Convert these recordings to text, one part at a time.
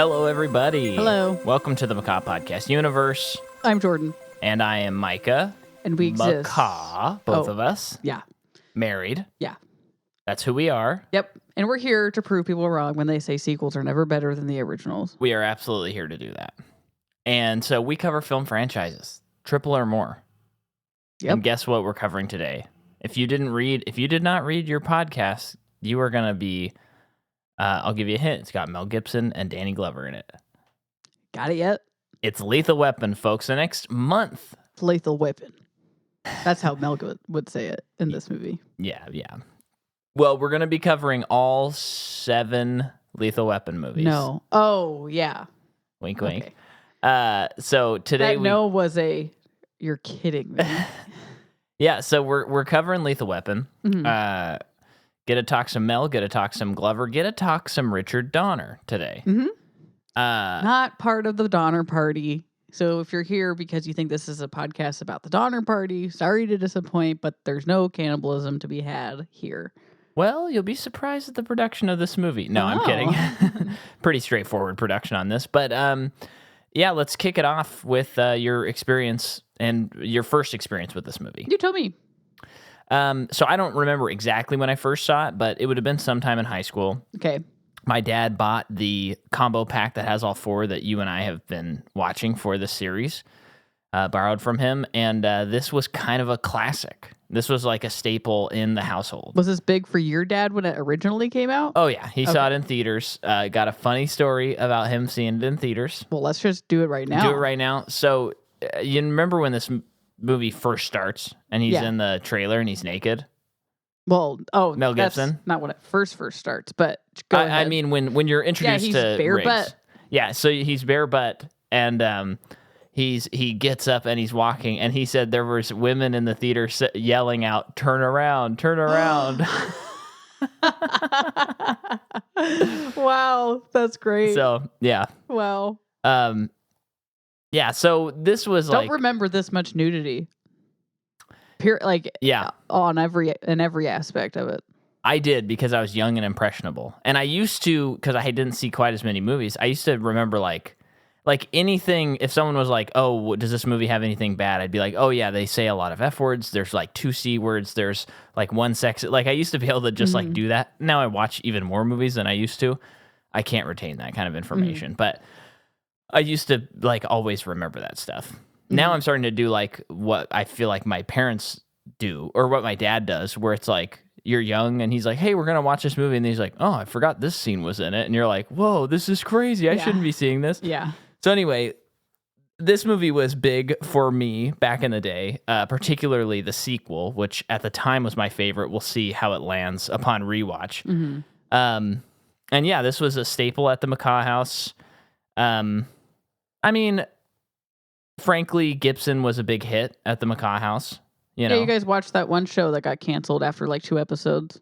Hello, everybody. Hello. Welcome to the Macaw Podcast Universe. I'm Jordan, And I am Micah. and we exist. Macaw, both of us. Yeah, Married. yeah, That's who we are. yep. And we're here to prove people wrong when they say sequels are never better than the originals. We are absolutely here to do that. And so we cover film franchises, triple or more. Yep. And guess what we're covering today? If you did not read your podcast, you are going to be, I'll give you a hint. It's got Mel Gibson and Danny Glover in it. Got it yet? It's Lethal Weapon, folks. The next month. It's Lethal Weapon. That's how Mel would say it in this movie. Yeah. Well, we're going to be covering all 7 Lethal Weapon movies. No. Oh, yeah. Wink, wink. Okay. So today no was a, you're kidding me. Yeah, so we're covering Lethal Weapon. Mhm. Get to talk some Mel, get to talk some Glover, get to talk some Richard Donner today. Mhm. Uh, Not part of the Donner Party. So if you're here because you think this is a podcast about the Donner Party, sorry to disappoint, but there's no cannibalism to be had here. well, you'll be surprised at the production of this movie. No, I'm Oh. kidding. Pretty straightforward production on this. But yeah, let's kick it off with your experience and your first experience with this movie. You told me. So I don't remember exactly when I first saw it, but it would have been sometime in high school. Okay. My dad bought the combo pack that has all 4 that you and I have been watching for this series, borrowed from him, and this was kind of a classic. This was like a staple in the household. Was this big for your dad when it originally came out? Oh, yeah. He saw it in theaters. Got a funny story about him seeing it in theaters. Well, let's just do it right now. Do it right now. So you remember when this movie first starts and he's Yeah. in the trailer and he's naked? Well, Mel that's Gibson? not when it first starts, but go ahead. I mean, when you're introduced he's to bare Riggs. butt. Yeah, so he's bare butt, and he gets up and he's walking, and he said there was women in the theater yelling out, "Turn around, turn around." Wow, that's great. So yeah, Wow. yeah. So this was Don't like, remember this much nudity. yeah, in every aspect of it. I did because I was young and impressionable, and I used to, because I didn't see quite as many movies. I used to remember like anything. If someone was like, "Oh, does this movie have anything bad?" I'd be like, "Oh yeah, they say a lot of F words. There's like 2 C words. There's like 1 sex." Like I used to be able to just like do that. Now I watch even more movies than I used to. I can't retain that kind of information, but I used to like always remember that stuff. Now I'm starting to do like what I feel like my parents do, or what my dad does, where it's like you're young and he's like, "Hey, we're gonna watch this movie," and he's like, "Oh, I forgot this scene was in it," and you're like, "Whoa, this is crazy. I Yeah. shouldn't be seeing this." Yeah. So anyway, this movie was big for me back in the day, particularly the sequel, which at the time was my favorite. We'll see how it lands upon rewatch. And yeah, this was a staple at the Macaw house. I mean, frankly, Gibson was a big hit at the Macaw house. You know, Yeah, you guys watched that one show that got canceled after like 2 episodes.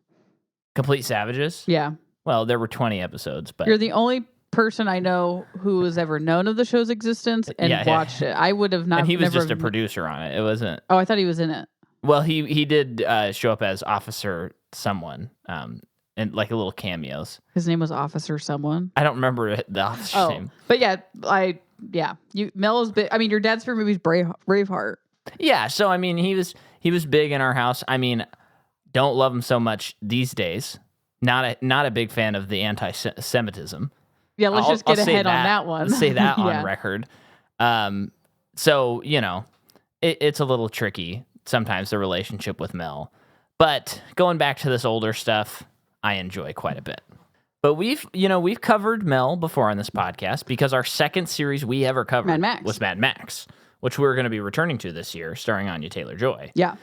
Complete Savages. Yeah. Well, there were 20 episodes, but You're the only person I know who has ever known of the show's existence and Yeah. watched it. I would have not. and he was never just a producer on it. It wasn't. Oh, I thought he was in it. Well, he did show up as Officer someone, and like a little cameos. His name was Officer someone. I don't remember the officer's name. But yeah, Mel is big. I mean, your dad's favorite movie is Braveheart. Yeah, so I mean, he was big in our house. I mean, don't love him so much these days. Not a big fan of the anti-Semitism. Yeah, let's just get I'll say ahead on that one. Say that Yeah. on record. So you know, it's a little tricky sometimes, the relationship with Mel. But going back to this older stuff, I enjoy quite a bit. But we've covered Mel before on this podcast because our second series we ever covered Mad Max. was Mad Max, which we're going to be returning to this year, starring Anya Taylor-Joy. Yeah.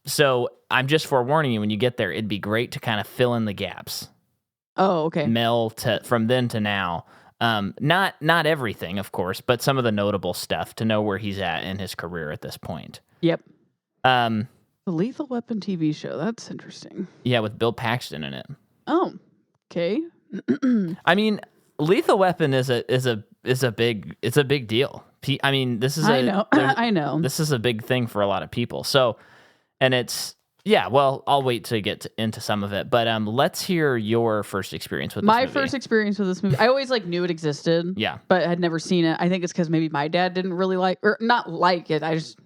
So I'm just forewarning you, when you get there, it'd be great to kind of fill in the gaps. Oh, okay. Mel from then to now. Not everything, of course, but some of the notable stuff to know where he's at in his career at this point. Yep. Um, The Lethal Weapon TV show. That's interesting. yeah, with Bill Paxton in it. Oh, okay. I mean, Lethal Weapon is a big deal. I mean, this is I know. I know. This is a big thing for a lot of people. So, and it's Yeah, well, I'll wait to get into some of it, but let's hear your first experience with this My movie. first experience with this movie, I always like knew it existed, Yeah. but had never seen it. I think it's because maybe my dad didn't really like, or not like it. I just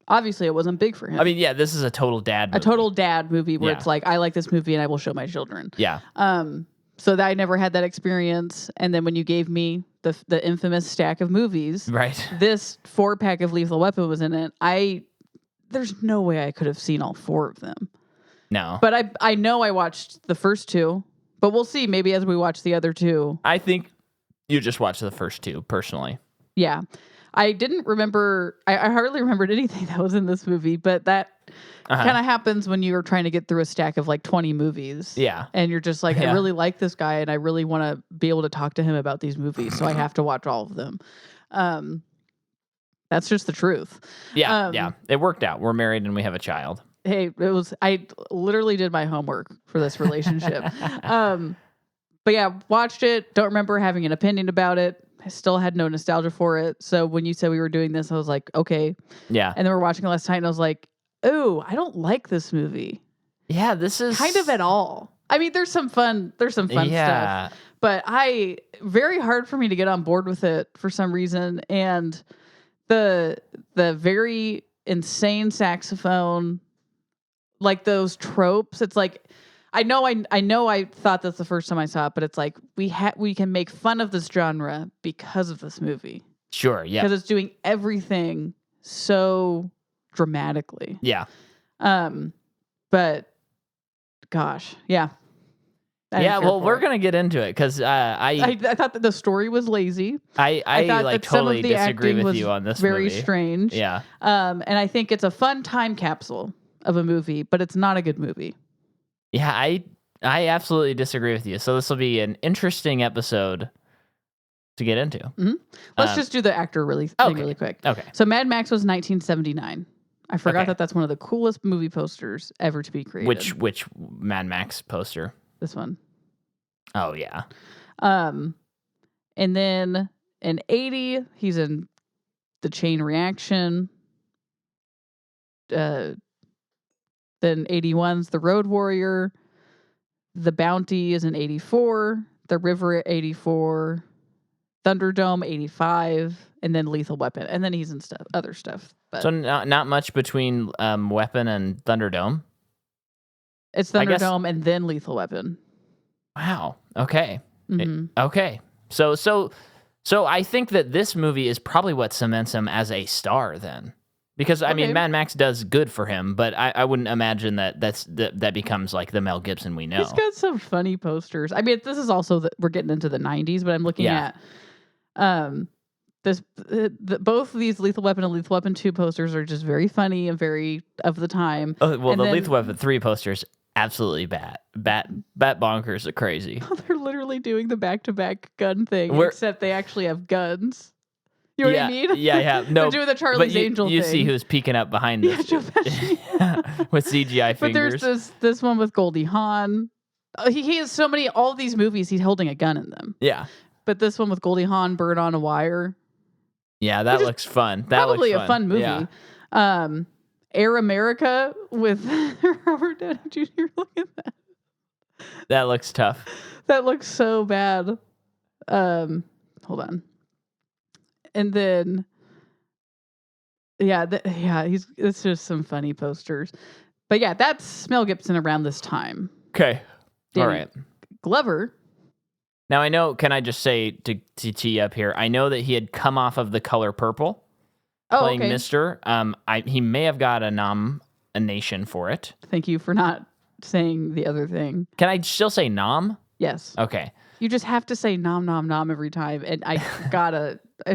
obviously it wasn't big for him. I mean, yeah, this is a total dad movie. A total dad movie where Yeah. it's like I like this movie and I will show my children. Yeah. So that I never had that experience. And then when you gave me the infamous stack of movies, Right. this 4-pack of Lethal Weapon was in it. There's no way I could have seen all 4 of them. No. But I know I watched the first 2, but we'll see maybe as we watch the other 2. I think you just watched the first 2, personally. Yeah. I didn't remember, I hardly remembered anything that was in this movie, but that kind of happens when you're trying to get through a stack of like 20 movies. Yeah. And you're just like, I really like this guy and I really want to be able to talk to him about these movies. So I have to watch all of them. That's just the truth. Yeah. Yeah. It worked out. We're married and we have a child. Hey, I literally did my homework for this relationship. But yeah, watched it. Don't remember having an opinion about it. I still had no nostalgia for it. So when you said we were doing this, I was like, okay. Yeah. And then we're watching it last night and I was like, oh, I don't like this movie. Yeah, this is Kind of at all. I mean, there's some fun stuff. But very hard for me to get on board with it for some reason. And the very insane saxophone, like those tropes, it's like I know I thought this the first time I saw it, but it's like we can make fun of this genre because of this movie. Sure, yeah. Because it's doing everything so dramatically. Yeah. But gosh, yeah. Yeah, well, we're going to get into it because I thought that the story was lazy. I thought like that some totally of the disagree acting with was you on this very movie. strange. Yeah. And I think it's a fun time capsule of a movie, but it's not a good movie. Yeah, I absolutely disagree with you. So this will be an interesting episode to get into. Mm-hmm. Let's just do the actor really quick. Okay. So Mad Max was 1979. I forgot Okay. that's one of the coolest movie posters ever to be created. Which Mad Max poster? This one. Oh yeah. And then in 80, he's in The Chain Reaction. Then 81's The Road Warrior. The Bounty is in 84. The River at 84. Thunderdome 85. And then Lethal Weapon. And then he's in other stuff. But So not much between Weapon and Thunderdome. it's Thunderdome and then Lethal Weapon. Wow. Okay. Mm-hmm. Okay. So I think that this movie is probably what cements him as a star then. Because I mean, Mad Max does good for him, but I wouldn't imagine that becomes like the Mel Gibson we know. He's got some funny posters. I mean, this is also we're getting into the 90s, but I'm looking at both these Lethal Weapon and Lethal Weapon 2 posters are just very funny and very of the time. Oh, well, and the Lethal Weapon 3 posters absolutely bat bonkers are crazy. They're literally doing the back-to-back gun thing, except they actually have guns. You know what I mean? Yeah. No, they're doing the Charlie's Angel thing. You see who's peeking up behind this Joe Pesci. with CGI fingers. But there's this one with Goldie Hawn. He has so many, all these movies, he's holding a gun in them. Yeah. But this one with Goldie Hawn, Bird on a Wire. Yeah, that looks fun. Probably a fun movie. Yeah. Air America with Robert Downey Jr. Look at that. That looks tough. That looks so bad. Hold on. And then, it's just some funny posters. But yeah, that's Mel Gibson around this time. Okay. Danny All right. Glover. Now I know, can I just say to tee you up here, I know that he had come off of The Color Purple playing Mr. He may have got a nomination for it. Thank you for not saying the other thing. Can I still say nom? Yes. Okay. You just have to say nom nom nom every time, and I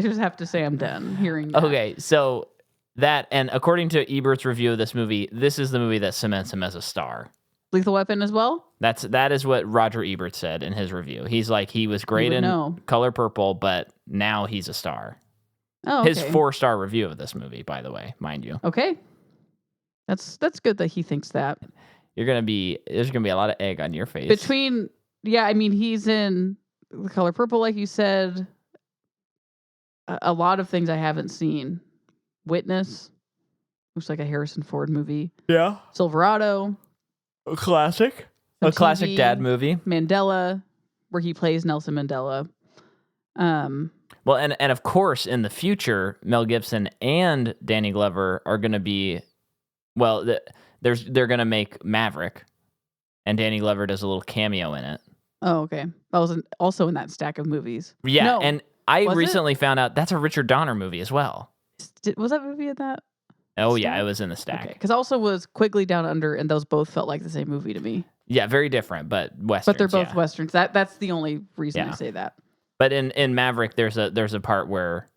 just have to say I'm done hearing that. Okay, so that, and according to Ebert's review of this movie, this is the movie that cements him as a star. Lethal Weapon as well? That is what Roger Ebert said in his review. He's like, he was great in Color Purple, but now he's a star. Oh, okay. His 4-star review of this movie, by the way, mind you. Okay. That's good that he thinks that. There's gonna be a lot of egg on your face. He's in The Color Purple, like you said. A lot of things I haven't seen. Witness. Looks like a Harrison Ford movie. Yeah. Silverado. A classic. Some A classic TV, dad movie. Mandela, where he plays Nelson Mandela. Well, and of course, in the future, Mel Gibson and Danny Glover are going to be, well, they're going to make Maverick, and Danny Glover does a little cameo in it. Oh, okay. That was also in that stack of movies. Yeah, no, and I recently found out that's a Richard Donner movie as well. Was that movie in that? Oh, stack? yeah, it was in the stack. Because also was Quigley Down Under, and those both felt like the same movie to me. Yeah, very different, but westerns. But they're both westerns. That's the only reason I say that. But in Maverick, there's a part where,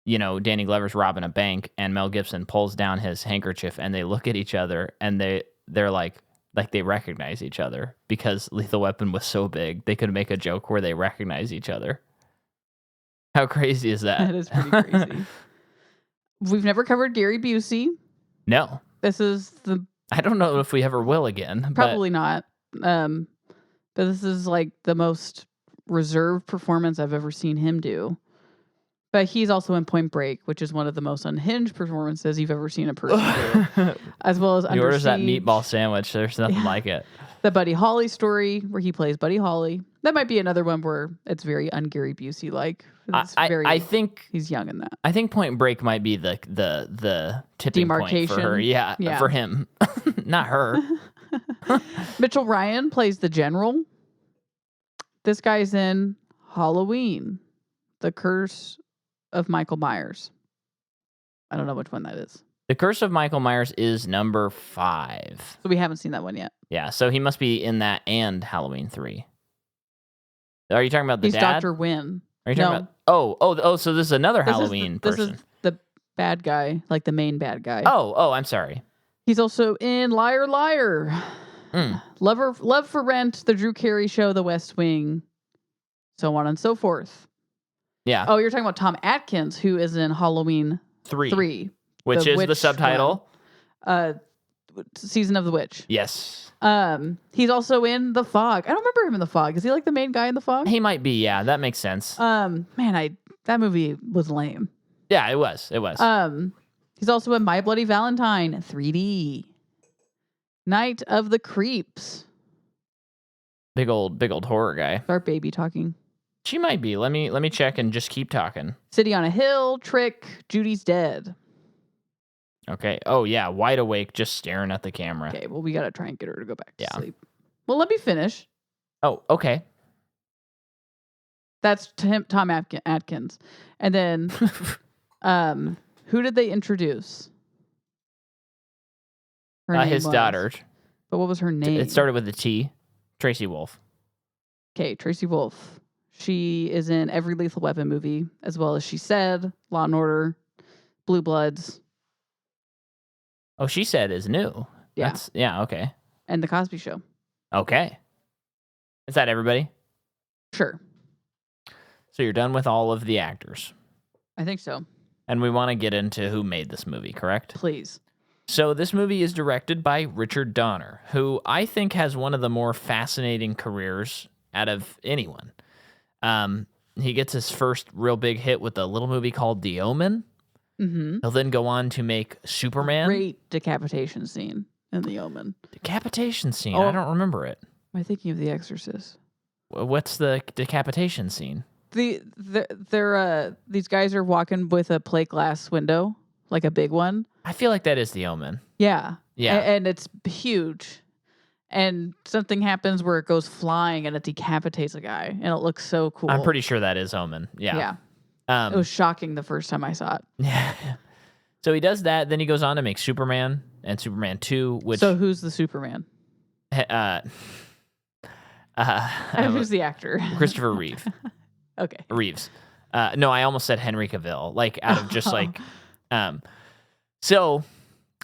Danny Glover's robbing a bank, and Mel Gibson pulls down his handkerchief, and they look at each other, and they're like they recognize each other because Lethal Weapon was so big they could make a joke where they recognize each other. How crazy is that? That is pretty crazy. We've never covered Gary Busey. No. This is I don't know if we ever will again. Probably not. But this is like the most reserved performance I've ever seen him do. But he's also in Point Break, which is one of the most unhinged performances you've ever seen a person do. As well as He orders that meatball sandwich. There's nothing like it. The Buddy Holly story, where he plays Buddy Holly. That might be another one where it's very un-Gary Busey-like. I think he's young in that. I think Point Break might be the tipping demarcation point for her. Yeah, for him, not her. Mitchell Ryan plays the general. This guy's in Halloween, The Curse of Michael Myers. I don't know which one that is. The Curse of Michael Myers is number 5. So we haven't seen that one yet. Yeah, so he must be in that and Halloween 3. Are you talking about the He's dad? Dr. Wynn. Are you talking about? Oh, so this is another Halloween person. This is the bad guy, like the main bad guy. Oh, I'm sorry. He's also in Liar Liar. Love for Rent, The Drew Carey Show, The West Wing, so on and so forth. Yeah. Oh, you're talking about Tom Atkins, who is in Halloween 3. Which is the subtitle? Season of the Witch. Yes. He's also in The Fog. I don't remember him in The Fog. Is he like the main guy in The Fog? He might be, yeah. That makes sense. That movie was lame. Yeah, it was. He's also in My Bloody Valentine 3D. Night of the Creeps. Big old horror guy. Our baby talking. She might be. Let me check and just keep talking. City on a Hill, Trick, Judy's Dead. Okay. Oh yeah, wide awake, just staring at the camera. Okay, well we gotta try and get her to go back to sleep. Well, let me finish. Oh, okay. That's Tom Atkins. And then who did they introduce? His daughter. But what was her name? It started with a T. Tracy Wolf. Okay, Tracy Wolf. She is in every Lethal Weapon movie, as well as She Said, Law and Order, Blue Bloods. Oh, She Said is new. Yeah. Okay. And The Cosby Show. Okay. Is that everybody? Sure. So you're done with all of the actors. I think so. And we want to get into who made this movie, correct? Please. So this movie is directed by Richard Donner, who I think has one of the more fascinating careers out of anyone. He gets his first real big hit with a little movie called The Omen. Mm-hmm. He'll then go on to make Superman. Great decapitation scene in The Omen. Decapitation scene? I don't remember it. Am I thinking of The Exorcist? What's the decapitation scene? These guys are walking with a plate glass window, like a big one. I feel like that is The Omen. Yeah. Yeah. And it's huge. And something happens where it goes flying and it decapitates a guy. And it looks so cool. I'm pretty sure that is Omen. Yeah. Yeah. It was shocking the first time I saw it. Yeah. So he does that. Then he goes on to make Superman and Superman 2, which... So who's the Superman? Who's the actor? Christopher Reeve. Okay. Reeves. No, I almost said Henry Cavill. Like, out of just like... So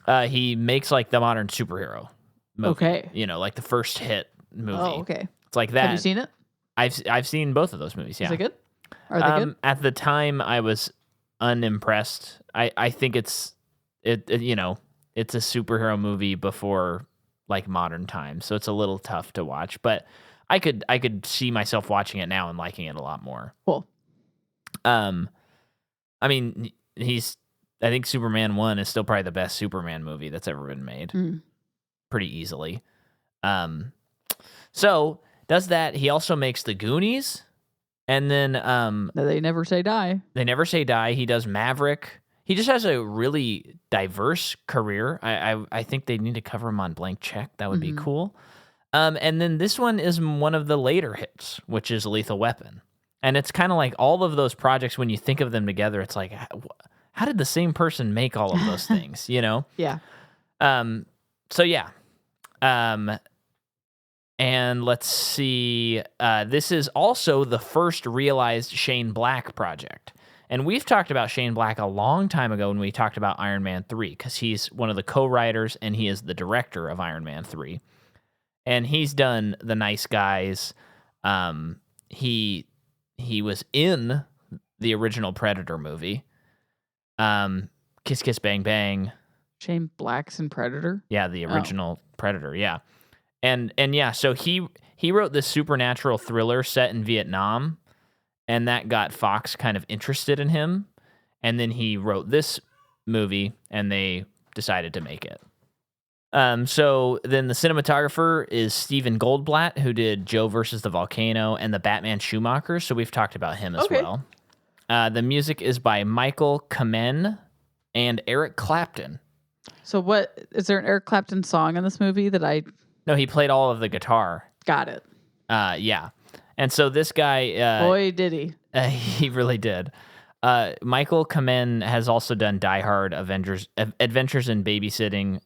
he makes like the modern superhero movie. Okay. Like the first hit movie. Oh, okay. It's like that. Have you seen it? I've seen both of those movies, yeah. Is it good? Are they good? At the time, I was unimpressed. I think it's a superhero movie before like modern times, so it's a little tough to watch. But I could see myself watching it now and liking it a lot more. Cool. I mean, he's I think Superman 1 is still probably the best Superman movie that's ever been made. Pretty easily. So does that. He also makes The Goonies. And then They Never Say Die. They Never Say Die. He does Maverick. He just has a really diverse career. I think they need to cover him on Blank Check. That would be cool. And then this one is one of the later hits, which is Lethal Weapon. And it's kind of like all of those projects, when you think of them together, it's like, how did the same person make all of those things, you know? Yeah. So, yeah. And let's see. This is also the first realized Shane Black project. And we've talked about Shane Black a long time ago when we talked about Iron Man 3, because he's one of the co-writers and he is the director of Iron Man 3. And he's done The Nice Guys. He was in the original Predator movie. Kiss Kiss Bang Bang. Shane Black's in Predator? Yeah, the original Predator, yeah. And yeah, so he wrote this supernatural thriller set in Vietnam, and that got Fox kind of interested in him. And then he wrote this movie, and they decided to make it. So then the cinematographer is Steven Goldblatt, who did Joe versus the Volcano and the Batman Schumacher. So we've talked about him as well. The music is by Michael Kamen and Eric Clapton. So what, is there an Eric Clapton song in this movie that I... No, he played all of the guitar. Got it. Yeah. And so this guy... Boy, did he. He really did. Michael Kamen has also done Die Hard, Adventures in Babysitting,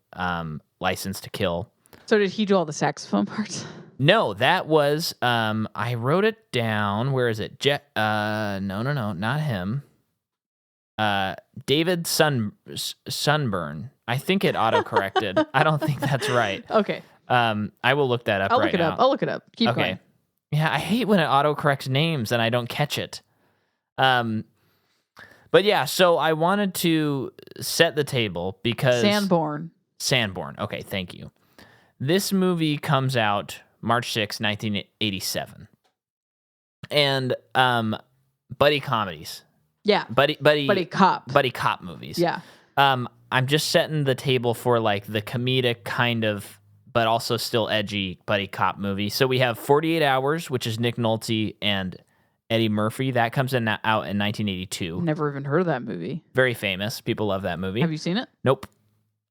License to Kill. So did he do all the saxophone parts? No, that was... I wrote it down. Where is it? No, not him. David Sunburn. I think it auto-corrected. I don't think that's right. Okay. I will look that up I'll right look it now. up. I'll look it up. Keep going. Yeah, I hate when it auto-corrects names and I don't catch it. But yeah, so I wanted to set the table because... Sanborn. Okay, thank you. This movie comes out March 6, 1987. And buddy comedies. Yeah. Buddy cop movies. Yeah. I'm just setting the table for like the comedic kind of, but also still edgy buddy cop movie. So we have 48 Hours, which is Nick Nolte and Eddie Murphy. That comes out in 1982. Never even heard of that movie. Very famous. People love that movie. Have you seen it? Nope.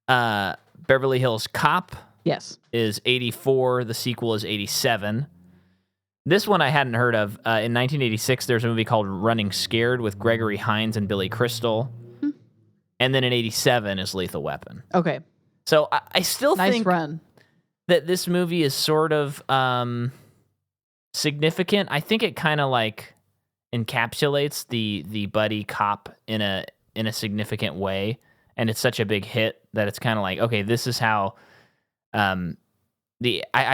Beverly Hills Cop. Yes. Is 84. The sequel is 87. This one I hadn't heard of. In 1986, there's a movie called Running Scared with Gregory Hines and Billy Crystal. And then in 87 is Lethal Weapon. Okay. So I still think run. That this movie is sort of significant. I think it kind of like encapsulates the buddy cop in a significant way. And it's such a big hit that it's kind of like, okay, this is how I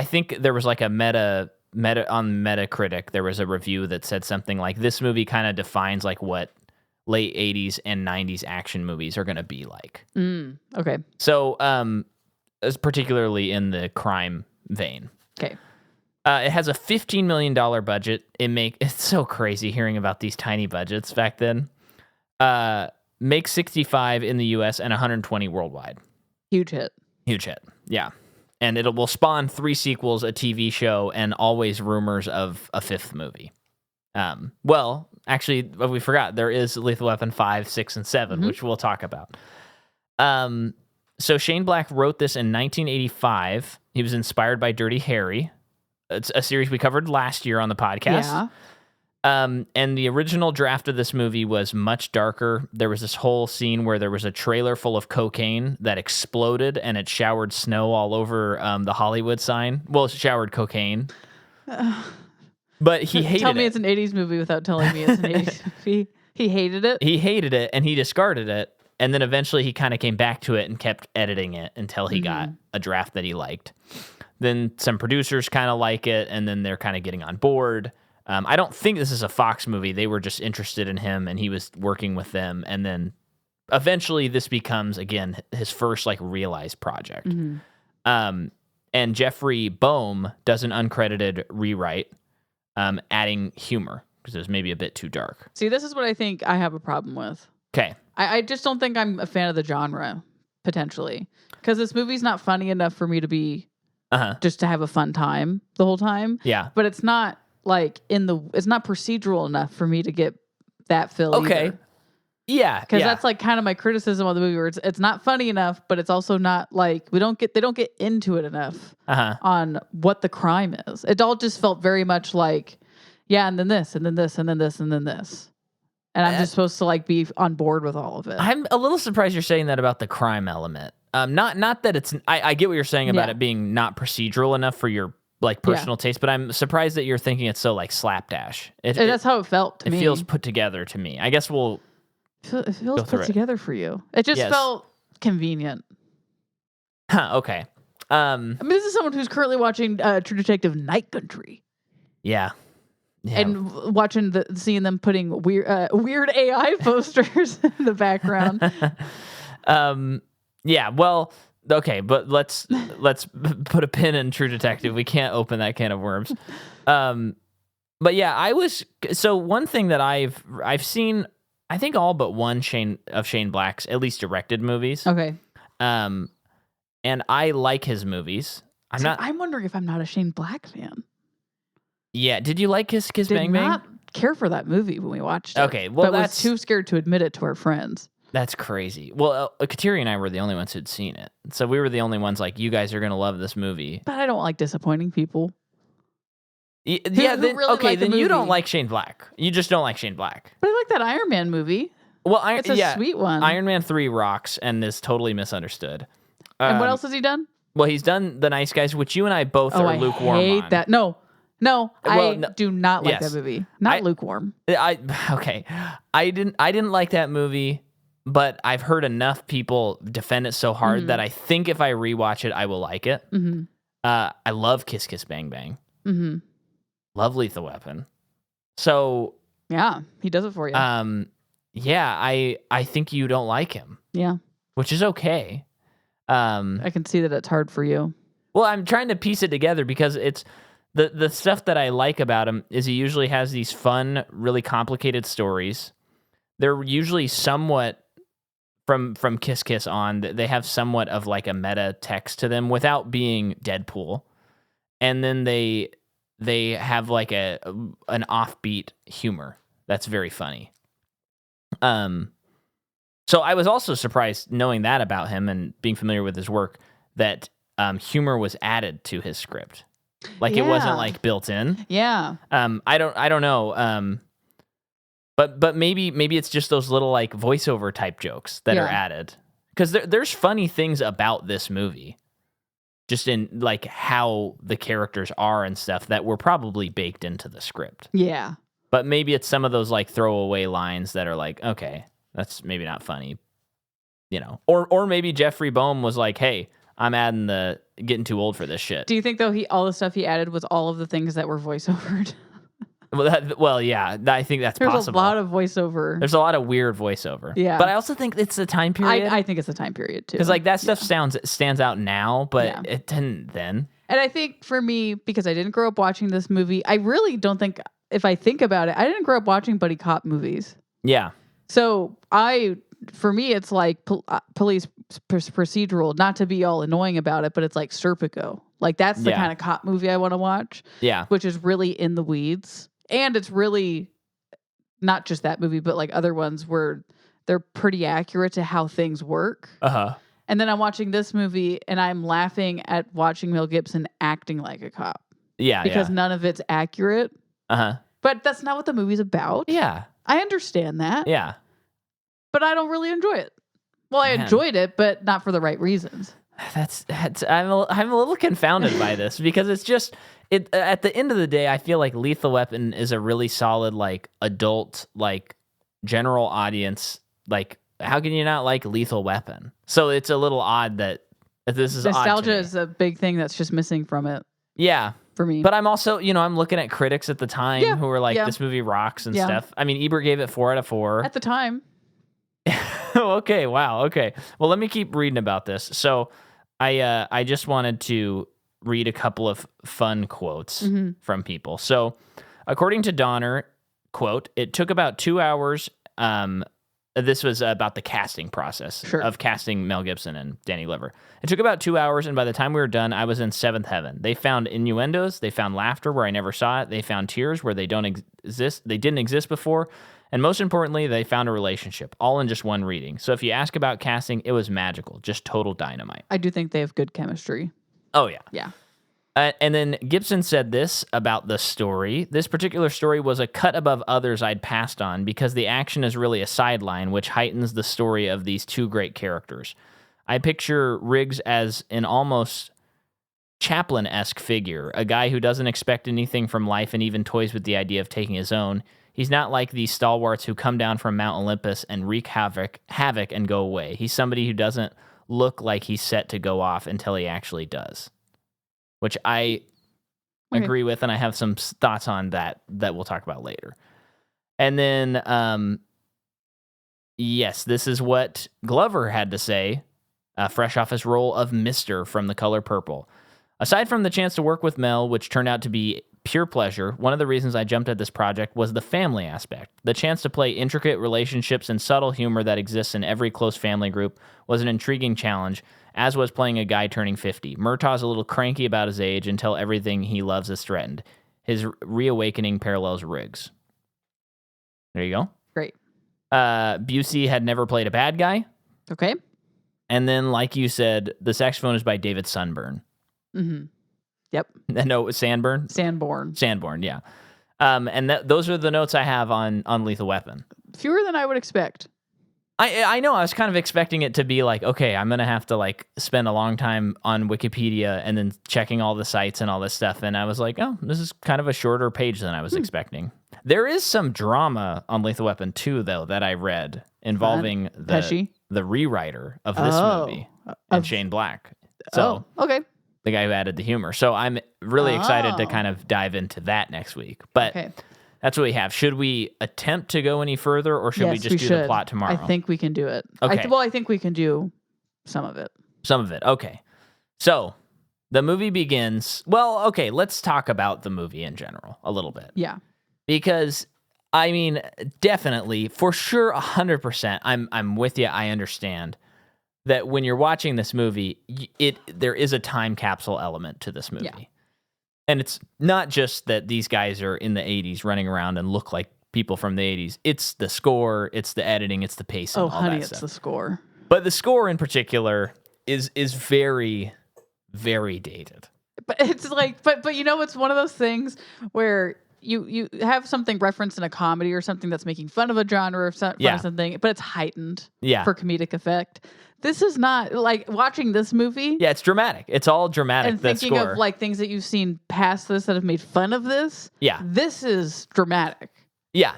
think there was like a meta on Metacritic, there was a review that said something like this movie kind of defines like what late 80s and 90s action movies are going to be like. Okay. So, particularly in the crime vein. Okay. It has a $15 million budget. It's so crazy hearing about these tiny budgets back then. Makes 65 in the US and 120 worldwide. Huge hit. Yeah. And it will spawn 3 sequels, a TV show, and always rumors of a 5th movie. Well, actually, we forgot there is Lethal Weapon 5, 6, and 7, which we'll talk about. So Shane Black wrote this in 1985. He was inspired by Dirty Harry. It's a series we covered last year on the podcast. Yeah. And the original draft of this movie was much darker. There was this whole scene where there was a trailer full of cocaine that exploded and it showered snow all over the Hollywood sign. Well, it showered cocaine. But he hated it. Tell me it's an 80s movie without telling me it's an 80s movie. He hated it? He hated it and he discarded it. And then eventually he kind of came back to it and kept editing it until he got a draft that he liked. Then some producers kind of like it, and then they're kind of getting on board. I don't think this is a Fox movie. They were just interested in him, and he was working with them. And then eventually this becomes, again, his first like realized project. And Jeffrey Boehm does an uncredited rewrite, adding humor because it was maybe a bit too dark. See, this is what I think I have a problem with. Okay. I just don't think I'm a fan of the genre, potentially. Because this movie's not funny enough for me to be just to have a fun time the whole time. Yeah. But it's not like it's not procedural enough for me to get that feel either. Yeah. Because that's like kind of my criticism of the movie, where it's not funny enough, but it's also not like they don't get into it enough on what the crime is. It all just felt very much like, yeah, and then this, and then this, and then this, and then this. And I'm just supposed to like be on board with all of it. I'm a little surprised you're saying that about the crime element. Not that it's. I get what you're saying about it being not procedural enough for your like personal taste, but I'm surprised that you're thinking it's so like slapdash. That's how it felt to me. It feels put together to me. I guess it feels put together for you. It just felt convenient. Okay. I mean, this is someone who's currently watching True Detective Night Country. Yeah. And seeing them putting weird AI posters in the background. Yeah, well, okay, but let's put a pin in True Detective. We can't open that can of worms. But yeah, one thing that I've seen, I think all but one Shane Black's at least directed movies. Okay. And I like his movies. I'm wondering if I'm not a Shane Black fan. Yeah, did you like Kiss Kiss Bang Bang? Did not care for that movie when we watched it. Okay, well, but was too scared to admit it to our friends. That's crazy. Well, Kateri and I were the only ones who'd seen it. So we were the only ones like, you guys are going to love this movie. But I don't like disappointing people. Then you don't like Shane Black. You just don't like Shane Black. But I like that Iron Man movie. Well, it's a sweet one. Iron Man 3 rocks and is totally misunderstood. And what else has he done? Well, he's done The Nice Guys, which you and I both are lukewarm on. I hate that. No, I do not like that movie. Lukewarm. Okay. I didn't like that movie, but I've heard enough people defend it so hard that I think if I rewatch it, I will like it. Mm-hmm. I love Kiss Kiss Bang Bang. Mm-hmm. Love Lethal Weapon. So yeah, he does it for you. Yeah, I think you don't like him. Yeah, which is okay. I can see that it's hard for you. Well, I'm trying to piece it together because it's the stuff that I like about him is he usually has these fun, really complicated stories. They're usually somewhat from Kiss Kiss on, they have somewhat of like a meta text to them without being Deadpool. And then they have like an offbeat humor that's very funny. So I was also surprised knowing that about him and being familiar with his work that humor was added to his script. Like it wasn't like built in. Yeah. I don't know. But maybe it's just those little like voiceover type jokes that are added. Because there's funny things about this movie. Just in like how the characters are and stuff that were probably baked into the script. Yeah. But maybe it's some of those like throwaway lines that are like, okay, that's maybe not funny. You know. Or maybe Jeffrey Boehm was like, hey, I'm getting too old for this shit. Do you think though all the stuff he added was all of the things that were voiceovered? Well, yeah, I think that's possible. There's a lot of voiceover. There's a lot of weird voiceover. Yeah. But I also think it's the time period. I think it's the time period, too. Because, like, that stuff stands out now, but it didn't then. And I think for me, because I didn't grow up watching this movie, I really don't think, if I think about it, I didn't grow up watching buddy cop movies. Yeah. So for me, it's like police procedural, not to be all annoying about it, but it's like Serpico. Like, that's the kind of cop movie I want to watch. Yeah. Which is really in the weeds. And it's really not just that movie, but like other ones where they're pretty accurate to how things work. Uh-huh. And then I'm watching this movie and I'm laughing at watching Mel Gibson acting like a cop. Yeah. Because none of it's accurate. Uh-huh. But that's not what the movie's about. Yeah. I understand that. Yeah. But I don't really enjoy it. Well, I enjoyed it, but not for the right reasons. I'm a little confounded by this because it's just at the end of the day, I feel like Lethal Weapon is a really solid like adult like general audience. Like, how can you not like Lethal Weapon? So it's a little odd that this is nostalgia is a big thing that's just missing from it. Yeah. For me. But I'm also, I'm looking at critics at the time who were like, this movie rocks and stuff. I mean, Ebert gave it 4 out of 4 at the time. Okay. Wow. Okay. Well, let me keep reading about this. So I just wanted to read a couple of fun quotes from people. So according to Donner, quote, it took about 2 hours This was about the casting process of casting Mel Gibson and Danny Glover. It took about 2 hours, and by the time we were done, I was in seventh heaven. They found innuendos, they found laughter where I never saw it, they found tears where they didn't exist before, and most importantly, they found a relationship, all in just one reading. So if you ask about casting, it was magical, just total dynamite. I do think they have good chemistry. Oh, yeah. Yeah. And then Gibson said this about the story. This particular story was a cut above others I'd passed on because the action is really a sideline, which heightens the story of these two great characters. I picture Riggs as an almost Chaplin-esque figure, a guy who doesn't expect anything from life and even toys with the idea of taking his own. He's not like these stalwarts who come down from Mount Olympus and wreak havoc and go away. He's somebody who doesn't look like he's set to go off until he actually does. Which I agree with, and I have some thoughts on that we'll talk about later. And then, yes, this is what Glover had to say, fresh off his role of Mr. from The Color Purple. Aside from the chance to work with Mel, which turned out to be pure pleasure, one of the reasons I jumped at this project was the family aspect. The chance to play intricate relationships and subtle humor that exists in every close family group was an intriguing challenge, as was playing a guy turning 50. Murtaugh's a little cranky about his age until everything he loves is threatened. His reawakening parallels Riggs. There you go. Great. Busey had never played a bad guy. Okay. And then, like you said, the saxophone is by David Sunburn. Mm-hmm. Yep. No, it was Sanborn? Sanborn, yeah. And those are the notes I have on Lethal Weapon. Fewer than I would expect. I know. I was kind of expecting it to be like, okay, I'm going to have to like spend a long time on Wikipedia and then checking all the sites and all this stuff. And I was like, oh, this is kind of a shorter page than I was expecting. There is some drama on Lethal Weapon 2, though, that I read involving the rewriter of this movie and Shane Black. So, okay. The guy who added the humor. So I'm really excited to kind of dive into that next week. But that's what we have. Should we attempt to go any further, or should we just do the plot tomorrow? I think we can do it. Okay. I think we can do some of it. Some of it. Okay. So the movie begins. Well, okay, let's talk about the movie in general a little bit. Yeah. Because, I mean, definitely, for sure, 100%, I'm with you. I understand that when you're watching this movie, there is a time capsule element to this movie. Yeah. And it's not just that these guys are in the 80s running around and look like people from the 80s. It's the score, it's the editing, it's the pacing. Oh, honey, it's the score. But the score in particular is very, very dated. But it's like, but you know, it's one of those things where you have something referenced in a comedy or something that's making fun of a genre or fun of something, but it's heightened for comedic effect. This is not like watching this movie. Yeah, it's dramatic. It's all dramatic. And thinking of like things that you've seen past this that have made fun of this. Yeah. This is dramatic. Yeah.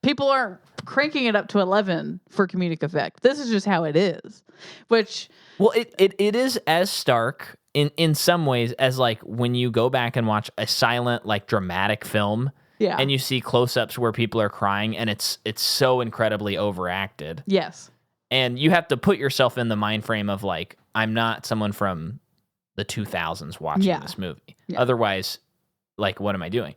People aren't cranking it up to 11 for comedic effect. This is just how it is. Which. Well, it is as stark in some ways as like when you go back and watch a silent, like dramatic film. Yeah. And you see close-ups where people are crying and it's so incredibly overacted. Yes. And you have to put yourself in the mind frame of like, I'm not someone from the 2000s watching this movie. Yeah. Otherwise, like, what am I doing?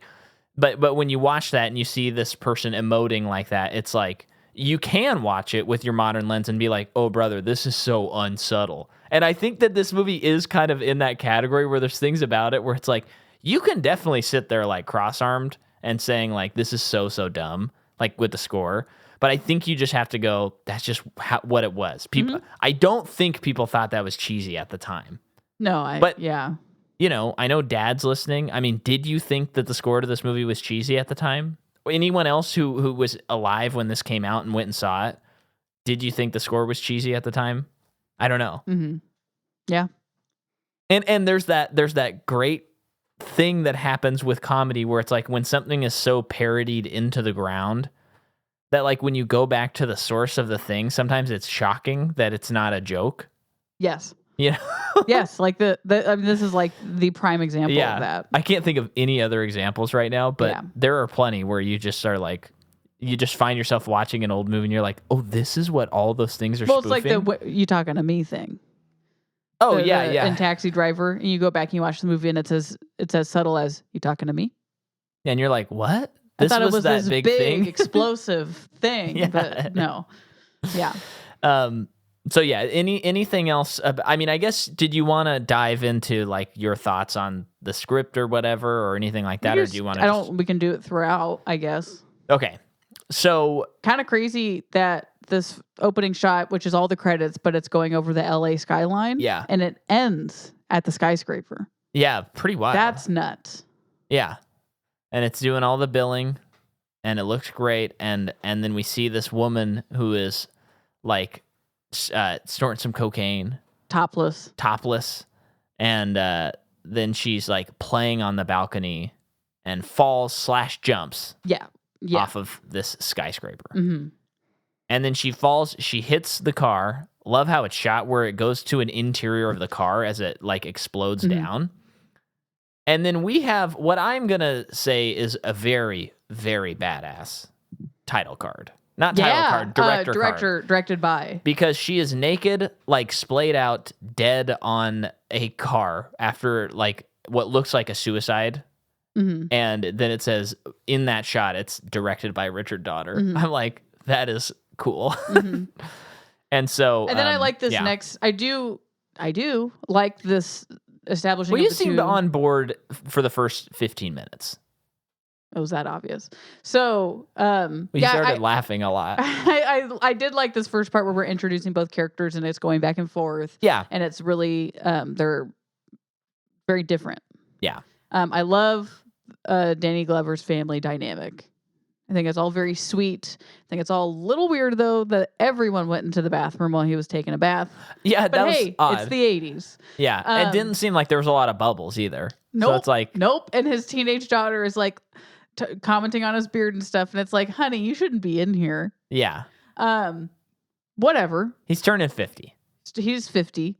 But when you watch that and you see this person emoting like that, it's like, you can watch it with your modern lens and be like, oh, brother, this is so unsubtle. And I think that this movie is kind of in that category where there's things about it where it's like, you can definitely sit there like cross-armed and saying like, this is so dumb, like with the score. But I think you just have to go, that's just what it was. People, I don't think people thought that was cheesy at the time. No, yeah. You know, I know Dad's listening. I mean, did you think that the score to this movie was cheesy at the time? Anyone else who was alive when this came out and went and saw it, did you think the score was cheesy at the time? I don't know. Mm-hmm. Yeah. And there's that great thing that happens with comedy where it's like when something is so parodied into the ground that like when you go back to the source of the thing, sometimes it's shocking that it's not a joke. Yes. Yeah. Yes. Like I mean, this is like the prime example of that. I can't think of any other examples right now, but there are plenty where you just are like, you just find yourself watching an old movie and you're like, oh, this is what all those things are spoofing. It's like the you talking to me thing. Oh, yeah. And Taxi Driver, and you go back and you watch the movie and it's as subtle as you talking to me. And you're like, what? I thought it was that this big big thing? explosive thing, but no. Yeah. So yeah, anything else? I mean, I guess, did you want to dive into like your thoughts on the script or whatever, or anything like that, or do you want to? We can do it throughout, I guess. Okay, so kind of crazy that this opening shot, which is all the credits, but it's going over the LA skyline. Yeah, and it ends at the skyscraper. Yeah, pretty wild. That's nuts. Yeah, and it's doing all the billing, and it looks great, and then we see this woman who is like snorting some cocaine, topless, and then she's like playing on the balcony and falls/jumps off of this skyscraper. Mm-hmm. And then she falls, she hits the car. Love how it's shot where it goes to an interior of the car as it like explodes down. And then we have what I'm going to say is a very, very badass title card. Not title card, director card. Directed by. Because she is naked, like splayed out, dead on a car after like what looks like a suicide. Mm-hmm. And then it says in that shot, it's directed by Richard Donner. Mm-hmm. I'm like, that is cool. Mm-hmm. And so, and then I like this next. I do like this establishing. Well, you seemed on board for the first 15 minutes. It was that obvious. So, we started laughing a lot. I did like this first part where we're introducing both characters and it's going back and forth. Yeah, and it's really they're very different. Yeah, I love Danny Glover's family dynamic. I think it's all very sweet. I think it's all a little weird though that everyone went into the bathroom while he was taking a bath. Yeah, but that was odd. It's the 80s. Yeah, it didn't seem like there was a lot of bubbles either. Nope. So it's like nope. And his teenage daughter is like commenting on his beard and stuff, and it's like, honey, you shouldn't be in here. Yeah. Whatever. He's turning 50. He's 50.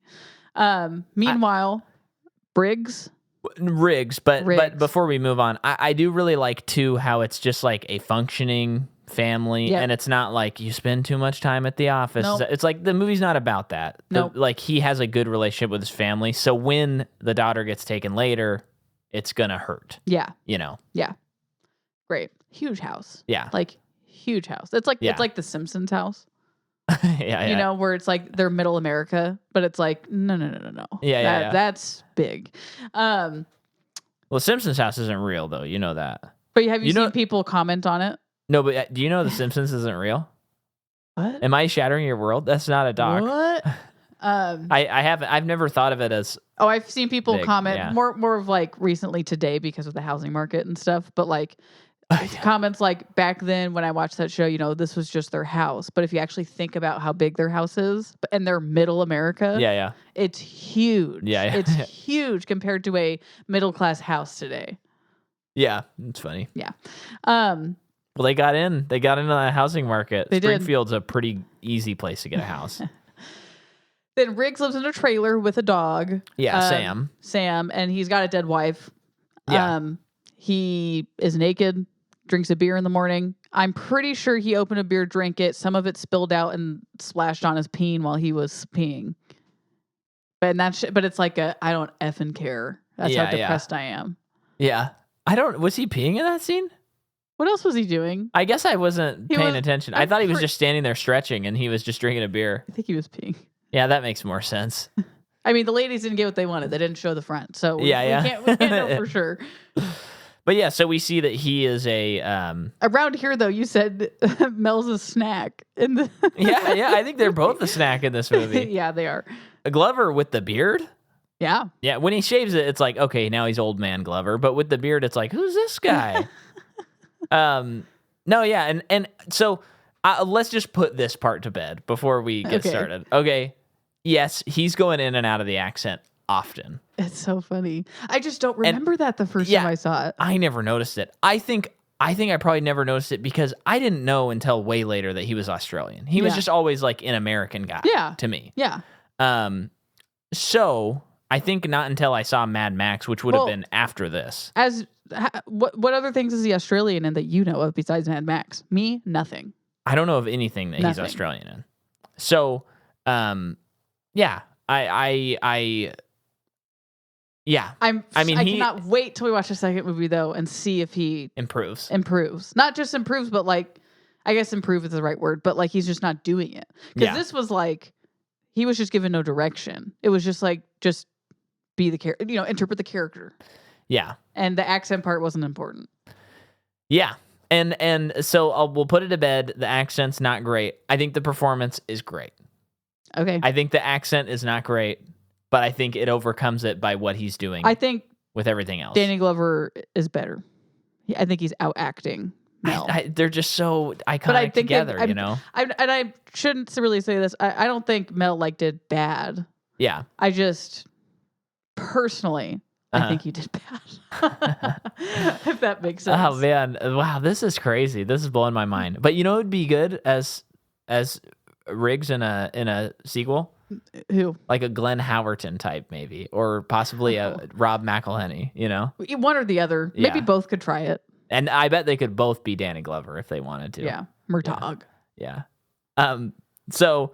Meanwhile, Riggs, but before we move on, I do really like too how it's just like a functioning family, and it's not like you spend too much time at the office. Nope. It's like the movie's not about that. Nope. Like he has a good relationship with his family, so when the daughter gets taken later, it's gonna hurt. Yeah. You know. Yeah. Great. Huge house. Yeah. Like huge house. It's like the Simpsons house. Yeah. You know, where it's like they're middle America, but it's like no. Yeah. That's big. Well, Simpsons house isn't real though. You know that. But have you seen people comment on it? No, but do you know the Simpsons isn't real? What? Am I shattering your world? That's not a doc. What? I haven't. I've never thought of it as. Oh, I've seen people comment more of like recently today because of the housing market and stuff. But like comments like back then when I watched that show, you know, this was just their house. But if you actually think about how big their house is, and they're middle America, it's huge. Yeah. It's huge compared to a middle class house today. Yeah, it's funny. Yeah. Well, they got into the housing market. They Springfield's a pretty easy place to get a house. Then Riggs lives in a trailer with a dog. Yeah, Sam, and he's got a dead wife. Yeah. He is naked, drinks a beer in the morning. I'm pretty sure he opened a beer, drank it. Some of it spilled out and splashed on his peen while he was peeing. But it's like I don't effing care. That's how depressed I am. Yeah. Was he peeing in that scene? What else was he doing? I guess I wasn't paying attention. I thought he was just standing there stretching and he was just drinking a beer. I think he was peeing. Yeah, that makes more sense. I mean, the ladies didn't get what they wanted. They didn't show the front. So we can't know for sure. But yeah, so we see that he is a... Around here, though, you said Mel's a snack. Yeah, I think they're both a snack in this movie. Yeah, they are. Glover with the beard? Yeah. Yeah, when he shaves it, it's like, okay, now he's old man Glover. But with the beard, it's like, who's this guy? No, yeah, and so let's just put this part to bed before we get started. Okay, yes, he's going in and out of the accent often. It's so funny. I just don't remember that the first time I saw it. I never noticed it. I think I probably never noticed it because I didn't know until way later that he was Australian. He was just always like an American guy to me. Yeah. So I think not until I saw Mad Max, which would have been after this. What other things is he Australian in that you know of besides Mad Max? Me, nothing. I don't know of anything that he's Australian in. So, yeah, I cannot wait till we watch the second movie though and see if he improves. Not just improves, but like I guess improve is the right word, but like he's just not doing it. Because this was like he was just given no direction. It was just like just be the character, interpret the character. Yeah. And the accent part wasn't important. Yeah. And so we'll put it to bed. The accent's not great. I think the performance is great. Okay. I think the accent is not great, but I think it overcomes it by what he's doing. I think with everything else, Danny Glover is better. I think he's out acting Mel. They're just so iconic together, I shouldn't really say this. I don't think Mel did bad. Yeah. I just personally. I think he did bad. If that makes sense. Oh man, wow, this is crazy. This is blowing my mind. But it would be good as Riggs in a sequel. Who? Like a Glenn Howerton type, maybe, or possibly a Rob McElhenney. One or the other. Yeah. Maybe both could try it. And I bet they could both be Danny Glover if they wanted to. Yeah, Murtaugh. Yeah. So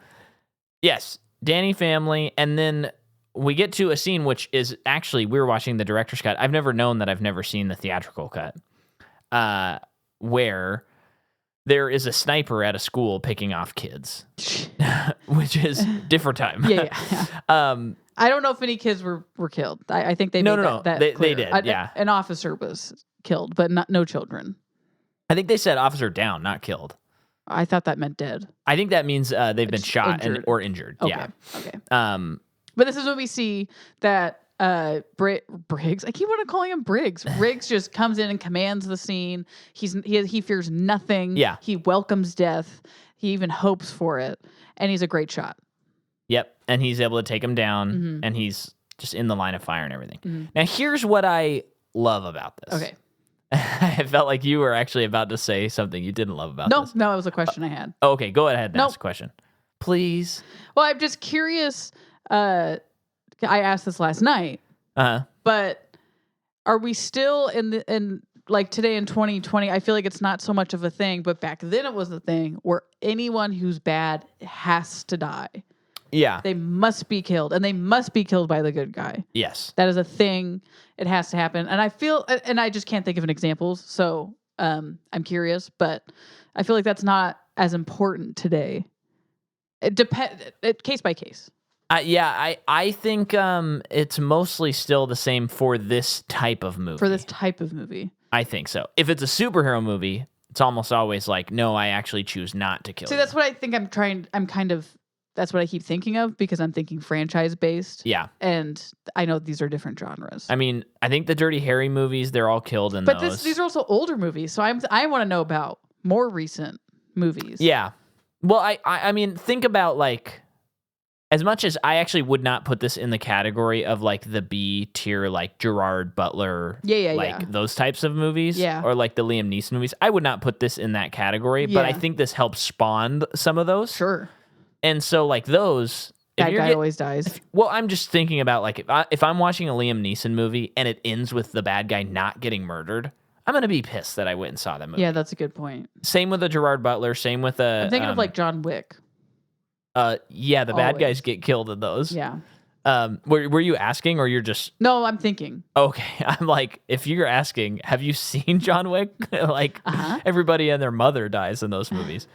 yes, Danny family, and then we get to a scene which is actually, we were watching the director's cut. I've never known that I've never seen the theatrical cut, where there is a sniper at a school picking off kids, which is different time. Yeah. I don't know if any kids were killed. I think they made that they did. Yeah, an officer was killed, but no children. I think they said officer down, not killed. I thought that meant dead. I think that means they've been shot or injured. Okay. Yeah. Okay. But this is when we see that Briggs, I keep wanting to call him Briggs. Riggs just comes in and commands the scene. He fears nothing. Yeah. He welcomes death. He even hopes for it. And he's a great shot. Yep. And he's able to take him down, and he's just in the line of fire and everything. Now, here's what I love about this. Okay. I felt like you were actually about to say something you didn't love about this. No, it was a question I had. Okay, go ahead and ask a question. Please. Well, I'm just curious. I asked this last night. But are we still in today in 2020? I feel like it's not so much of a thing, but back then it was a thing where anyone who's bad has to die. Yeah. They must be killed, and they must be killed by the good guy. Yes. That is a thing. It has to happen. And I feel, and I just can't think of an example. So I'm curious, but I feel like that's not as important today. It depends, case by case. I think it's mostly still the same for this type of movie. I think so. If it's a superhero movie, it's almost always like, no, I actually choose not to kill you. That's what I think that's what I keep thinking of, because I'm thinking franchise based. Yeah. And I know these are different genres. I mean, I think the Dirty Harry movies, they're all killed in those. But these are also older movies. So I want to know about more recent movies. Yeah. Well, I mean, think about as much as I actually would not put this in the category of the B tier, Gerard Butler, those types of movies, or the Liam Neeson movies, I would not put this in that category. But I think this helps spawn some of those. Sure. And so those, that guy always dies. Well, I'm just thinking about if I'm watching a Liam Neeson movie and it ends with the bad guy not getting murdered, I'm gonna be pissed that I went and saw that movie. Yeah, that's a good point. Same with a Gerard Butler. Same with a. I'm thinking of John Wick. Yeah, the bad guys get killed in those. Yeah. Were you asking, or you're just? No, I'm thinking. Okay, I'm if you're asking, have you seen John Wick? Everybody and their mother dies in those movies.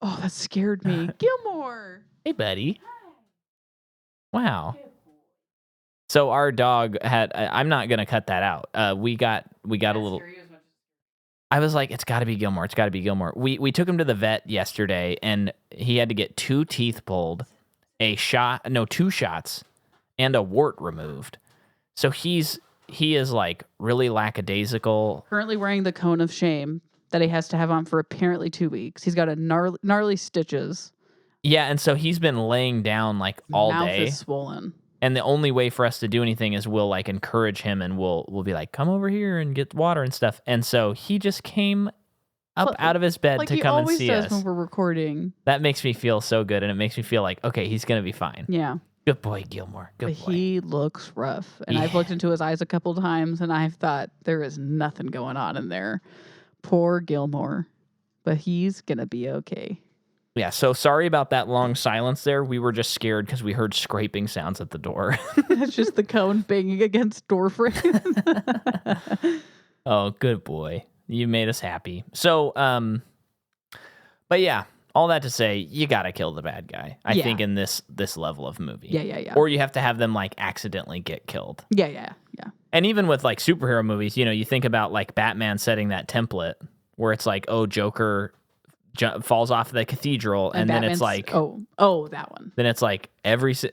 Oh, that scared me. Gilmore. Hey, buddy. Wow. So our dog had. I'm not gonna cut that out. We got a little. I was like, it's got to be Gilmore. It's got to be Gilmore. We took him to the vet yesterday, and he had to get 2 teeth pulled, 2 shots, and a wart removed. So he is really lackadaisical. Currently wearing the cone of shame that he has to have on for apparently 2 weeks. He's got a gnarly stitches. Yeah, and so he's been laying down all Mouth day. Mouth is swollen. And the only way for us to do anything is we'll encourage him, and we'll be come over here and get water and stuff. And so he just came up out of his bed to come and see us. He always does when we're recording. That makes me feel so good, and it makes me feel okay, he's gonna be fine. Yeah. Good boy, Gilmore. Good boy. He looks rough, and I've looked into his eyes a couple times, and I've thought there is nothing going on in there. Poor Gilmore, but he's gonna be okay. Yeah, so sorry about that long silence there. We were just scared because we heard scraping sounds at the door. It's just the cone banging against door frame. Oh, good boy. You made us happy. So, but yeah, all that to say, you gotta kill the bad guy. I think in this level of movie. Yeah. Or you have to have them like accidentally get killed. Yeah. And even with like superhero movies, you think about like Batman setting that template where it's like, oh, Joker falls off the cathedral, and then it's like, oh, that one. Then it's like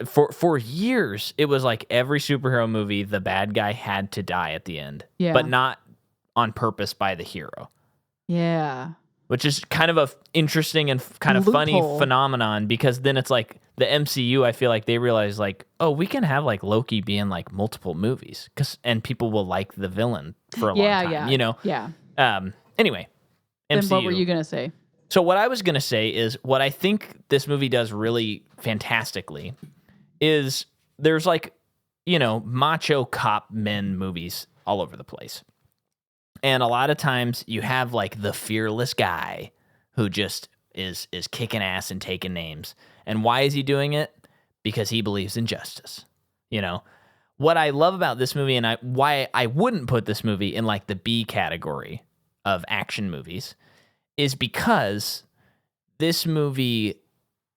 for years it was like every superhero movie the bad guy had to die at the end, but not on purpose by the hero. Yeah, which is kind of a interesting and kind of funny phenomenon, because then it's like the MCU, I feel like they realize like, oh, we can have like Loki be in like multiple movies and people will like the villain for a long time, Yeah. Anyway, then MCU. What were you gonna say? So what I was going to say is what I think this movie does really fantastically is there's like, macho cop men movies all over the place. And a lot of times you have like the fearless guy who just is kicking ass and taking names. And why is he doing it? Because he believes in justice. What I love about this movie, and why I wouldn't put this movie in like the B category of action movies, is because this movie,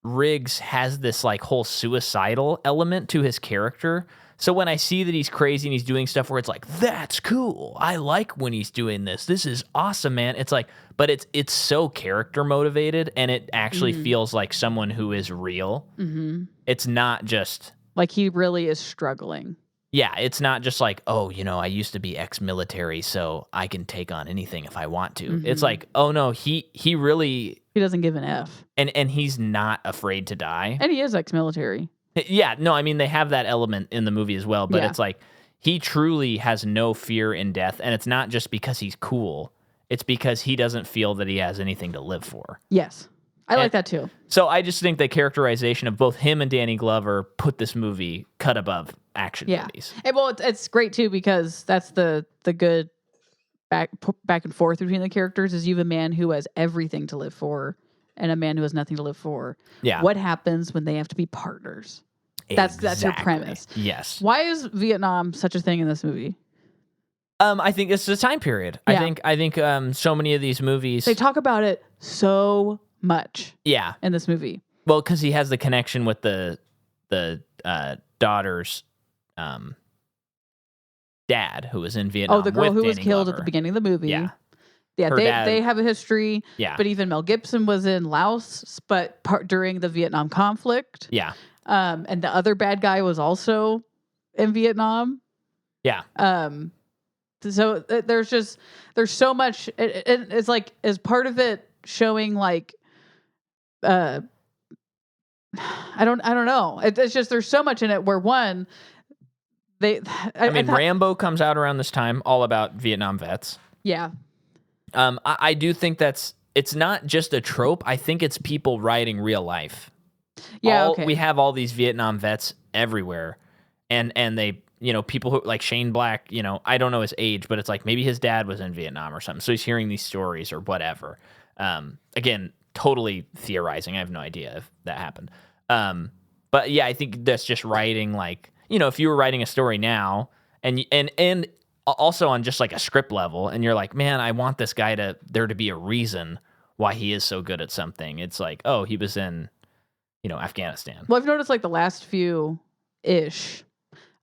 Riggs has this like whole suicidal element to his character. So when I see that he's crazy and he's doing stuff where it's like, that's cool, I like when he's doing this, this is awesome, man. It's like, but it's so character motivated, and it actually feels like someone who is real. Mm-hmm. It's not just like he really is struggling. Yeah, it's not just like, oh, I used to be ex-military, so I can take on anything if I want to. Mm-hmm. It's like, oh no, he really... He doesn't give an F. And he's not afraid to die. And he is ex-military. Yeah, no, I mean, they have that element in the movie as well, but it's like, he truly has no fear in death, and it's not just because he's cool. It's because he doesn't feel that he has anything to live for. Yes. I like that too. So I just think the characterization of both him and Danny Glover put this movie cut above action movies. And well, it's great too, because that's the good back and forth between the characters. Is you have a man who has everything to live for and a man who has nothing to live for. Yeah. What happens when they have to be partners? That's your premise. Yes. Why is Vietnam such a thing in this movie? I think it's the time period. Yeah. I think so many of these movies, they talk about it so much. Yeah. In this movie. Well, because he has the connection with the daughter's dad, who was in Vietnam. Oh, the girl who was Danny killed Glover. at the beginning of the movie. Yeah. Yeah, they have a history. Yeah. But even Mel Gibson was in Laos, but during the Vietnam conflict. Yeah. And the other bad guy was also in Vietnam. Yeah. So there's so much. It's like, as part of it showing like, I don't know. It's just, there's so much in it where one, Rambo comes out around this time, all about Vietnam vets. Yeah. I do think it's not just a trope. I think it's people writing real life. Yeah. Okay. We have all these Vietnam vets everywhere, and they, people who like Shane Black, I don't know his age, but it's like maybe his dad was in Vietnam or something. So he's hearing these stories or whatever. Again, totally theorizing. I have no idea if that happened. But yeah, I think that's just writing, like, if you were writing a story now and also on just like a script level, and you're like, man, I want this guy there to be a reason why he is so good at something. It's like, oh, he was in, Afghanistan. Well, I've noticed like the last few-ish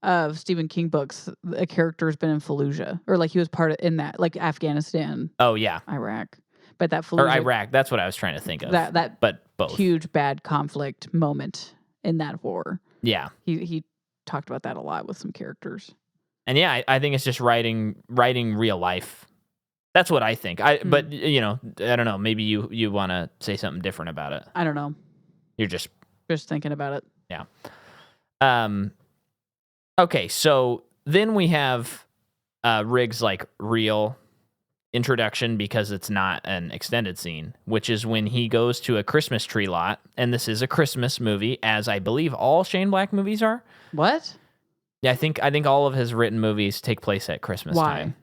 of Stephen King books, a character has been in Fallujah, or like he was part of in that, like Afghanistan. Oh yeah, Iraq. But that Fallujah, or Iraq, that's what I was trying to think of. But both. Huge bad conflict moment in that war. Yeah, he talked about that a lot with some characters. And yeah, I think it's just writing real life. That's what I think. But I don't know. Maybe you want to say something different about it. I don't know. You're just thinking about it. Yeah. Okay, so then we have Riggs' like real introduction, because it's not an extended scene, which is when he goes to a Christmas tree lot, and this is a Christmas movie, as I believe all Shane Black movies are. What? Yeah, I think all of his written movies take place at Christmas time.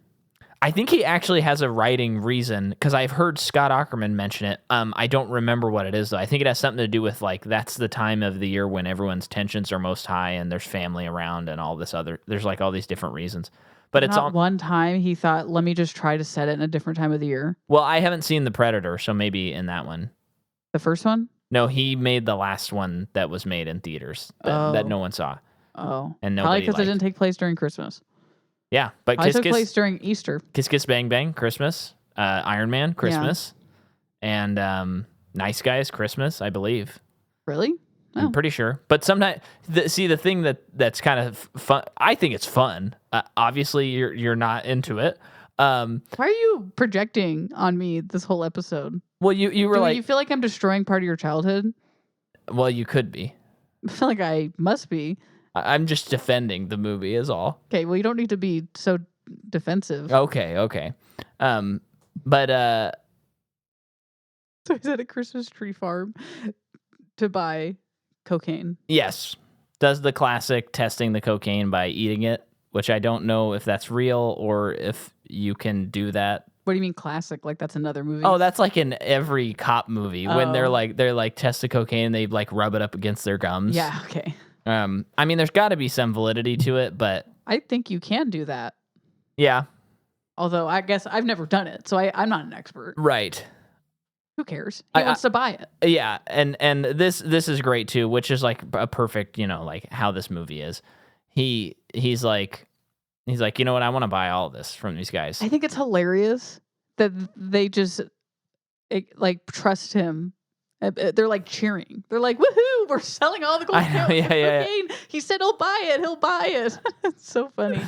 I think he actually has a writing reason, because I've heard Scott Aukerman mention it. I don't remember what it is, though. I think it has something to do with, like, that's the time of the year when everyone's tensions are most high and there's family around and all this other, there's like all these different reasons. But it's not one time he thought, let me just try to set it in a different time of the year. Well, I haven't seen The Predator, so maybe in that one. The first one? No, he made the last one that was made in theaters that no one saw. Oh. And probably because it didn't take place during Christmas. Yeah, but it took place during Easter. Kiss Kiss Bang Bang, Christmas. Iron Man, Christmas. Yeah. And Nice Guys, Christmas, I believe. Really? Oh. I'm pretty sure. But sometimes, the thing that's kind of fun, I think it's fun. Obviously, you're not into it. Why are you projecting on me this whole episode? Well, you were you feel like I'm destroying part of your childhood? Well, you could be. I feel like I must be. I'm just defending the movie is all. Okay, well, you don't need to be so defensive. Okay. But so he's at a Christmas tree farm to buy cocaine. Yes. Does the classic testing the cocaine by eating it, which I don't know if that's real or if you can do that. What do you mean classic? Like that's another movie? Oh, that's like in every cop movie when they're like test the cocaine and they like rub it up against their gums. Yeah, okay. I mean, there's got to be some validity to it, but I think you can do that. Yeah. Although I guess I've never done it, so I'm not an expert. Right. Who cares? He wants to buy it. Yeah, and this is great too, which is like a perfect, like how this movie is. He's like, you know what? I want to buy all this from these guys. I think it's hilarious that they just like trust him. They're like cheering. They're like, "Woohoo! We're selling all the cocaine." Yeah. He said, "He'll buy it. He'll buy it." It's so funny.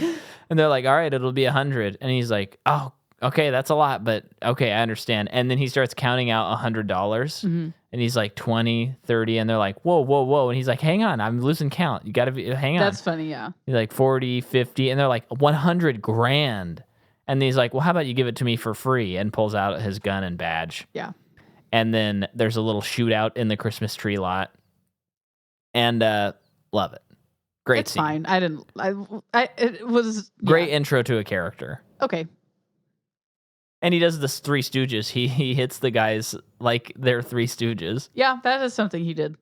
And they're like, "All right, it'll be 100." And he's like, "Oh, okay, that's a lot, but okay, I understand." And then he starts counting out $100, and he's like 20, 30, and they're like, "Whoa!" And he's like, "Hang on, I'm losing count. You got to hang on." That's funny, yeah. He's like 40, 50, and they're like 100 grand. And he's like, "Well, how about you give it to me for free?" And pulls out his gun and badge. Yeah. And then there's a little shootout in the Christmas tree lot. And love it. Great it's scene. Fine. It was great intro to a character. Okay. And he does this Three Stooges. He hits the guys like they're Three Stooges. Yeah, that is something he did.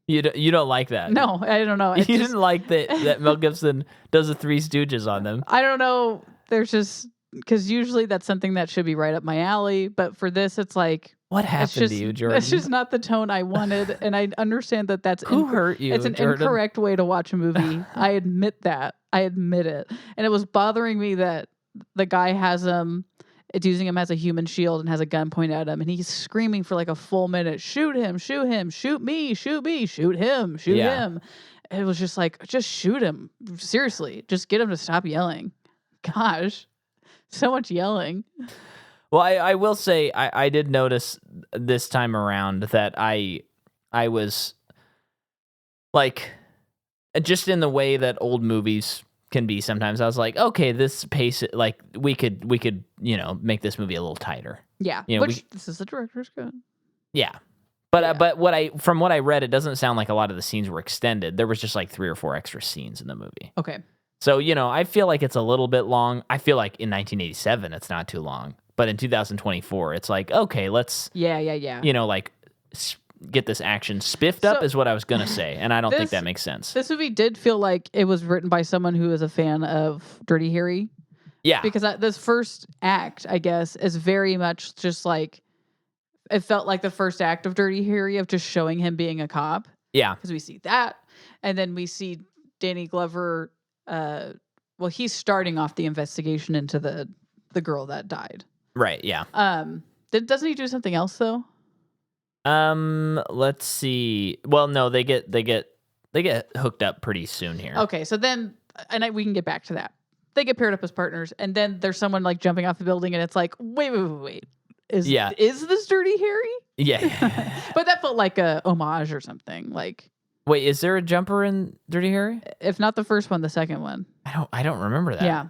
You don't like that? No, I don't know. You didn't like that Mel Gibson does the Three Stooges on them? I don't know. There's just... Because usually that's something that should be right up my alley. But for this, it's like... What happened to you, Jordan? It's just not the tone I wanted. And I understand that that's... Who hurt you, It's an Jordan? incorrect way to watch a movie. I admit that. I admit it. And it was bothering me that the guy has him... It's using him as a human shield and has a gun pointed at him. And he's screaming for like a full minute. Shoot him. Shoot him. Shoot me. Shoot me. Shoot him. Shoot him. And it was just like, just shoot him. Seriously. Just get him to stop yelling. Gosh. So much yelling. Well, I will say I did notice this time around that I was like, just in the way that old movies can be sometimes, I was like, okay, this pace, like we could make this movie a little tighter. Yeah, this is the director's cut. Yeah. But from what I read, it doesn't sound like a lot of the scenes were extended. There was just like 3 or 4 extra scenes in the movie. Okay. So, I feel like it's a little bit long. I feel like in 1987, it's not too long. But in 2024, it's like, okay, let's... Yeah. Like, get this action spiffed up is what I was going to say. And I don't think that makes sense. This movie did feel like it was written by someone who is a fan of Dirty Harry. Yeah. Because this first act, I guess, is very much just like... It felt like the first act of Dirty Harry of just showing him being a cop. Yeah. Because we see that. And then we see Danny Glover... he's starting off the investigation into the girl that died. Right, yeah. Doesn't he do something else though? Let's see. Well, no, they get hooked up pretty soon here. Okay, so then we can get back to that. They get paired up as partners, and then there's someone like jumping off the building, and it's like, wait. Is this Dirty Harry? Yeah. But that felt like a homage or something. Like, wait, is there a jumper in Dirty Harry? If not the first one, the second one. I don't remember that. Yeah.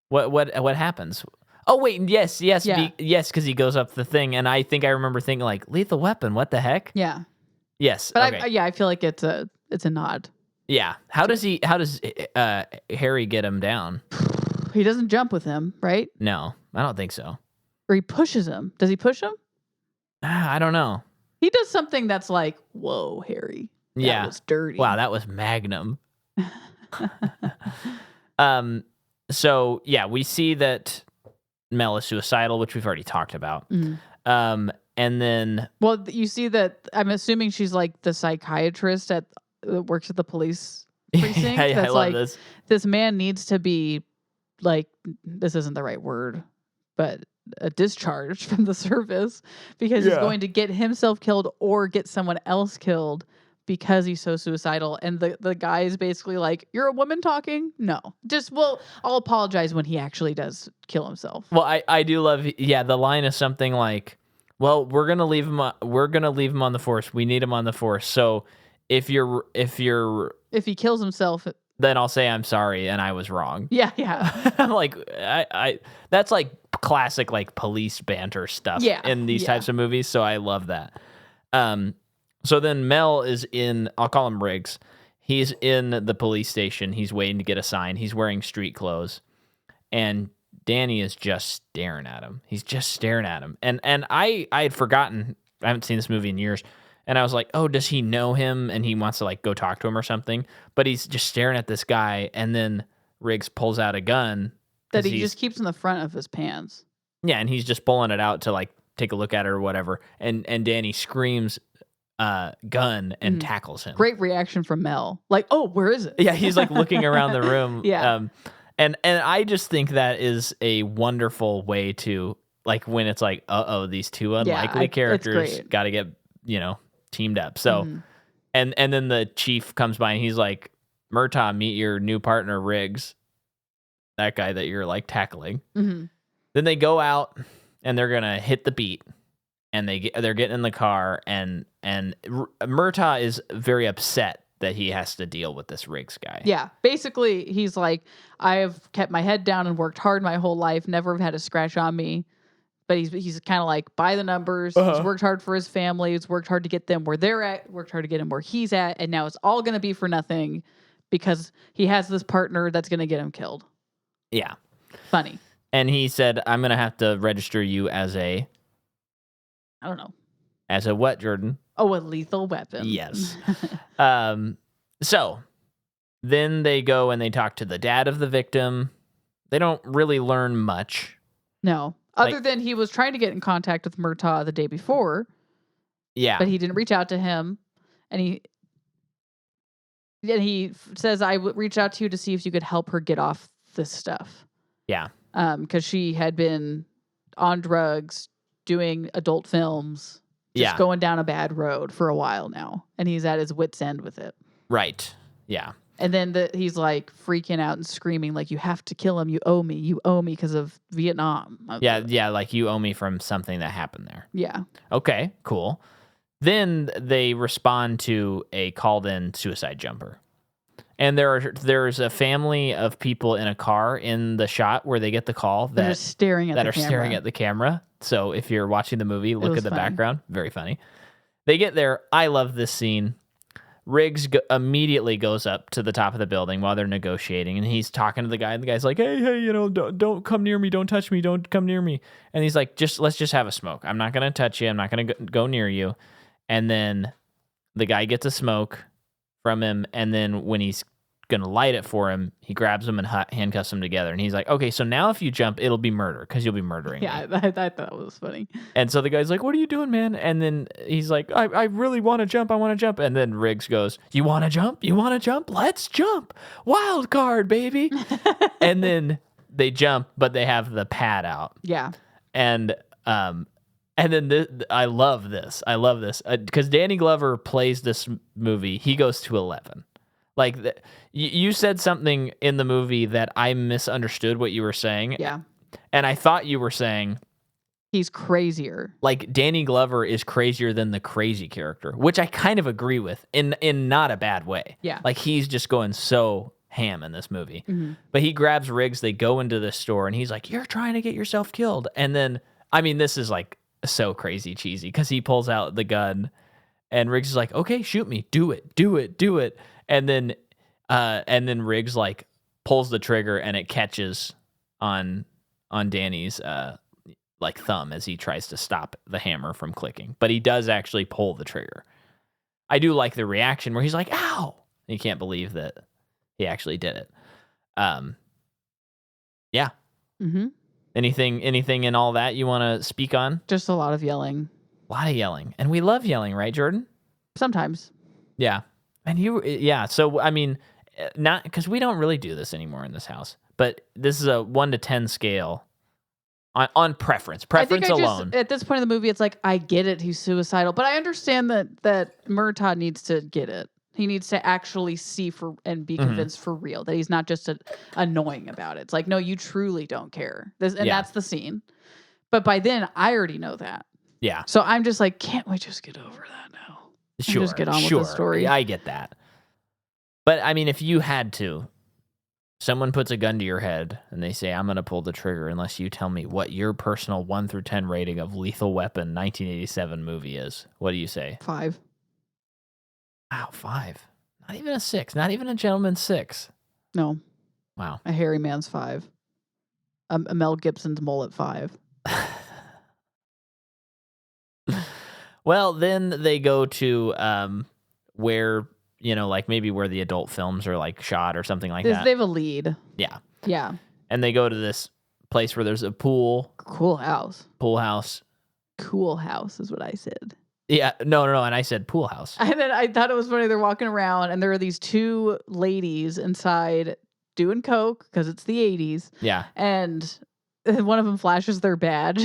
What happens? Oh wait, yes, Yeah. yes, because he goes up the thing, and I think I remember thinking like Lethal Weapon. What the heck? Yeah. Yes. But okay. I feel like it's a nod. Yeah. How does Harry get him down? he doesn't jump with him, right? No, I don't think so. Or he pushes him. Does he push him? I don't know. He does something that's like, whoa, Harry. That was dirty. Wow, that was Magnum. So yeah, we see that Mel is suicidal, which we've already talked about. Mm-hmm. And then, well, you see that. I'm assuming she's like the psychiatrist that works at the police precinct. I love like, this man needs to be like, this isn't the right word, but a discharge from the service because he's going to get himself killed or get someone else killed because he's so suicidal. And the guy is basically like, you're a woman talking? No. I'll apologize when he actually does kill himself. Well, I do love, the line is something like, well, we're going to leave him on the force. We need him on the force. So if he kills himself, then I'll say I'm sorry and I was wrong. Yeah. I'm like, I that's like classic like police banter stuff in these types of movies. So I love that. So then Mel is in, I'll call him Riggs. He's in the police station. He's waiting to get assigned. He's wearing street clothes. And Danny is just staring at him. He's just staring at him. And I had forgotten, I haven't seen this movie in years. And I was like, oh, does he know him? And he wants to like go talk to him or something. But he's just staring at this guy. And then Riggs pulls out a gun. That he just keeps in the front of his pants. Yeah, and he's just pulling it out to like take a look at it or whatever. And Danny screams, gun and tackles him. Great reaction from Mel. Like, oh, where is it? Yeah, he's like looking around the room. Yeah. And I just think that is a wonderful way to like when it's like, these two unlikely characters got to get, teamed up. So, and then the chief comes by and he's like, Murtaugh, meet your new partner, Riggs. That guy that you're like tackling. Mm-hmm. Then they go out and they're going to hit the beat. And they're getting in the car, and Murtaugh is very upset that he has to deal with this Riggs guy. Yeah, basically, he's like, I have kept my head down and worked hard my whole life, never have had a scratch on me. But he's kind of like, by the numbers. He's worked hard for his family. He's worked hard to get them where they're at, worked hard to get him where he's at, and now it's all going to be for nothing because he has this partner that's going to get him killed. Yeah. Funny. And he said, I'm going to have to register you as a... I don't know. As a what, Jordan? Oh, a lethal weapon. Yes. So then they go and they talk to the dad of the victim. They don't really learn much. No. Other than he was trying to get in contact with Murtaugh the day before. Yeah. But he didn't reach out to him. And he says, I would reach out to you to see if you could help her get off this stuff. Yeah. Because she had been on drugs, doing adult films, just going down a bad road for a while now. And he's at his wit's end with it. Right. Yeah. And then he's like freaking out and screaming like, you have to kill him. You owe me because of Vietnam. Yeah. Like you owe me from something that happened there. Yeah. Okay, cool. Then they respond to a called in suicide jumper. And there's a family of people in a car in the shot where they get the call that are staring at the camera. So if you're watching the movie, look at the background. Very funny. They get there. I love this scene. Riggs immediately goes up to the top of the building while they're negotiating, and he's talking to the guy. And the guy's like, "Hey, don't come near me. Don't touch me. Don't come near me." And he's like, let's just have a smoke. I'm not gonna touch you. I'm not gonna go near you. And then the guy gets a smoke from him, and then when he's gonna light it for him, he grabs him and handcuffs him together, and he's like, okay, so now if you jump, it'll be murder because you'll be murdering me. I thought it was funny. And so the guy's like, what are you doing, man? And then he's like, I really want to jump. I want to jump. And then Riggs goes, you want to jump? Let's jump. Wild card, baby. And then they jump, but they have the pad out. Yeah. And then I love this because Danny Glover plays this movie. He goes to 11. Like, you said something in the movie that I misunderstood what you were saying. Yeah. And I thought you were saying... he's crazier. Like, Danny Glover is crazier than the crazy character, which I kind of agree with in not a bad way. Yeah. Like, he's just going so ham in this movie. Mm-hmm. But he grabs Riggs, they go into this store, and he's like, you're trying to get yourself killed. And then, I mean, this is, like, so crazy cheesy, because he pulls out the gun, and Riggs is like, okay, shoot me. Do it. And then Riggs like pulls the trigger and it catches on Danny's like thumb as he tries to stop the hammer from clicking, but he does actually pull the trigger. I do like the reaction where he's like, "Ow!" He can't believe that he actually did it. Yeah. Mm-hmm. Anything in all that you want to speak on? Just a lot of yelling. A lot of yelling, and we love yelling, right, Jordan? Sometimes. Yeah, and yeah. So I mean, not because we don't really do this anymore in this house, but this is a 1 to 10 scale. On preference alone. At this point in the movie, it's like, I get it, he's suicidal, but I understand that Murtaugh needs to get it. He needs to actually see and be convinced for real that he's not just annoying about it. It's like, no, you truly don't care. That's the scene. But by then, I already know that. Yeah. So I'm just like, can't we just get over that now? Sure. Just get on with the story. I get that. But I mean, if you had to. Someone puts a gun to your head and they say, I'm going to pull the trigger unless you tell me what your personal 1 through 10 rating of Lethal Weapon 1987 movie is. What do you say? 5. Wow, 5. Not even a 6. Not even a gentleman's 6. No. Wow. A hairy man's 5. A Mel Gibson's mullet 5. Well, then they go to where... like maybe where the adult films are like shot or something like that. They have a lead. Yeah. Yeah. And they go to this place where there's a pool. Cool house. Pool house. Cool house is what I said. Yeah. No. And I said pool house. And then I thought it was funny. They're walking around and there are these 2 ladies inside doing coke because it's the 80s. Yeah. And one of them flashes their badge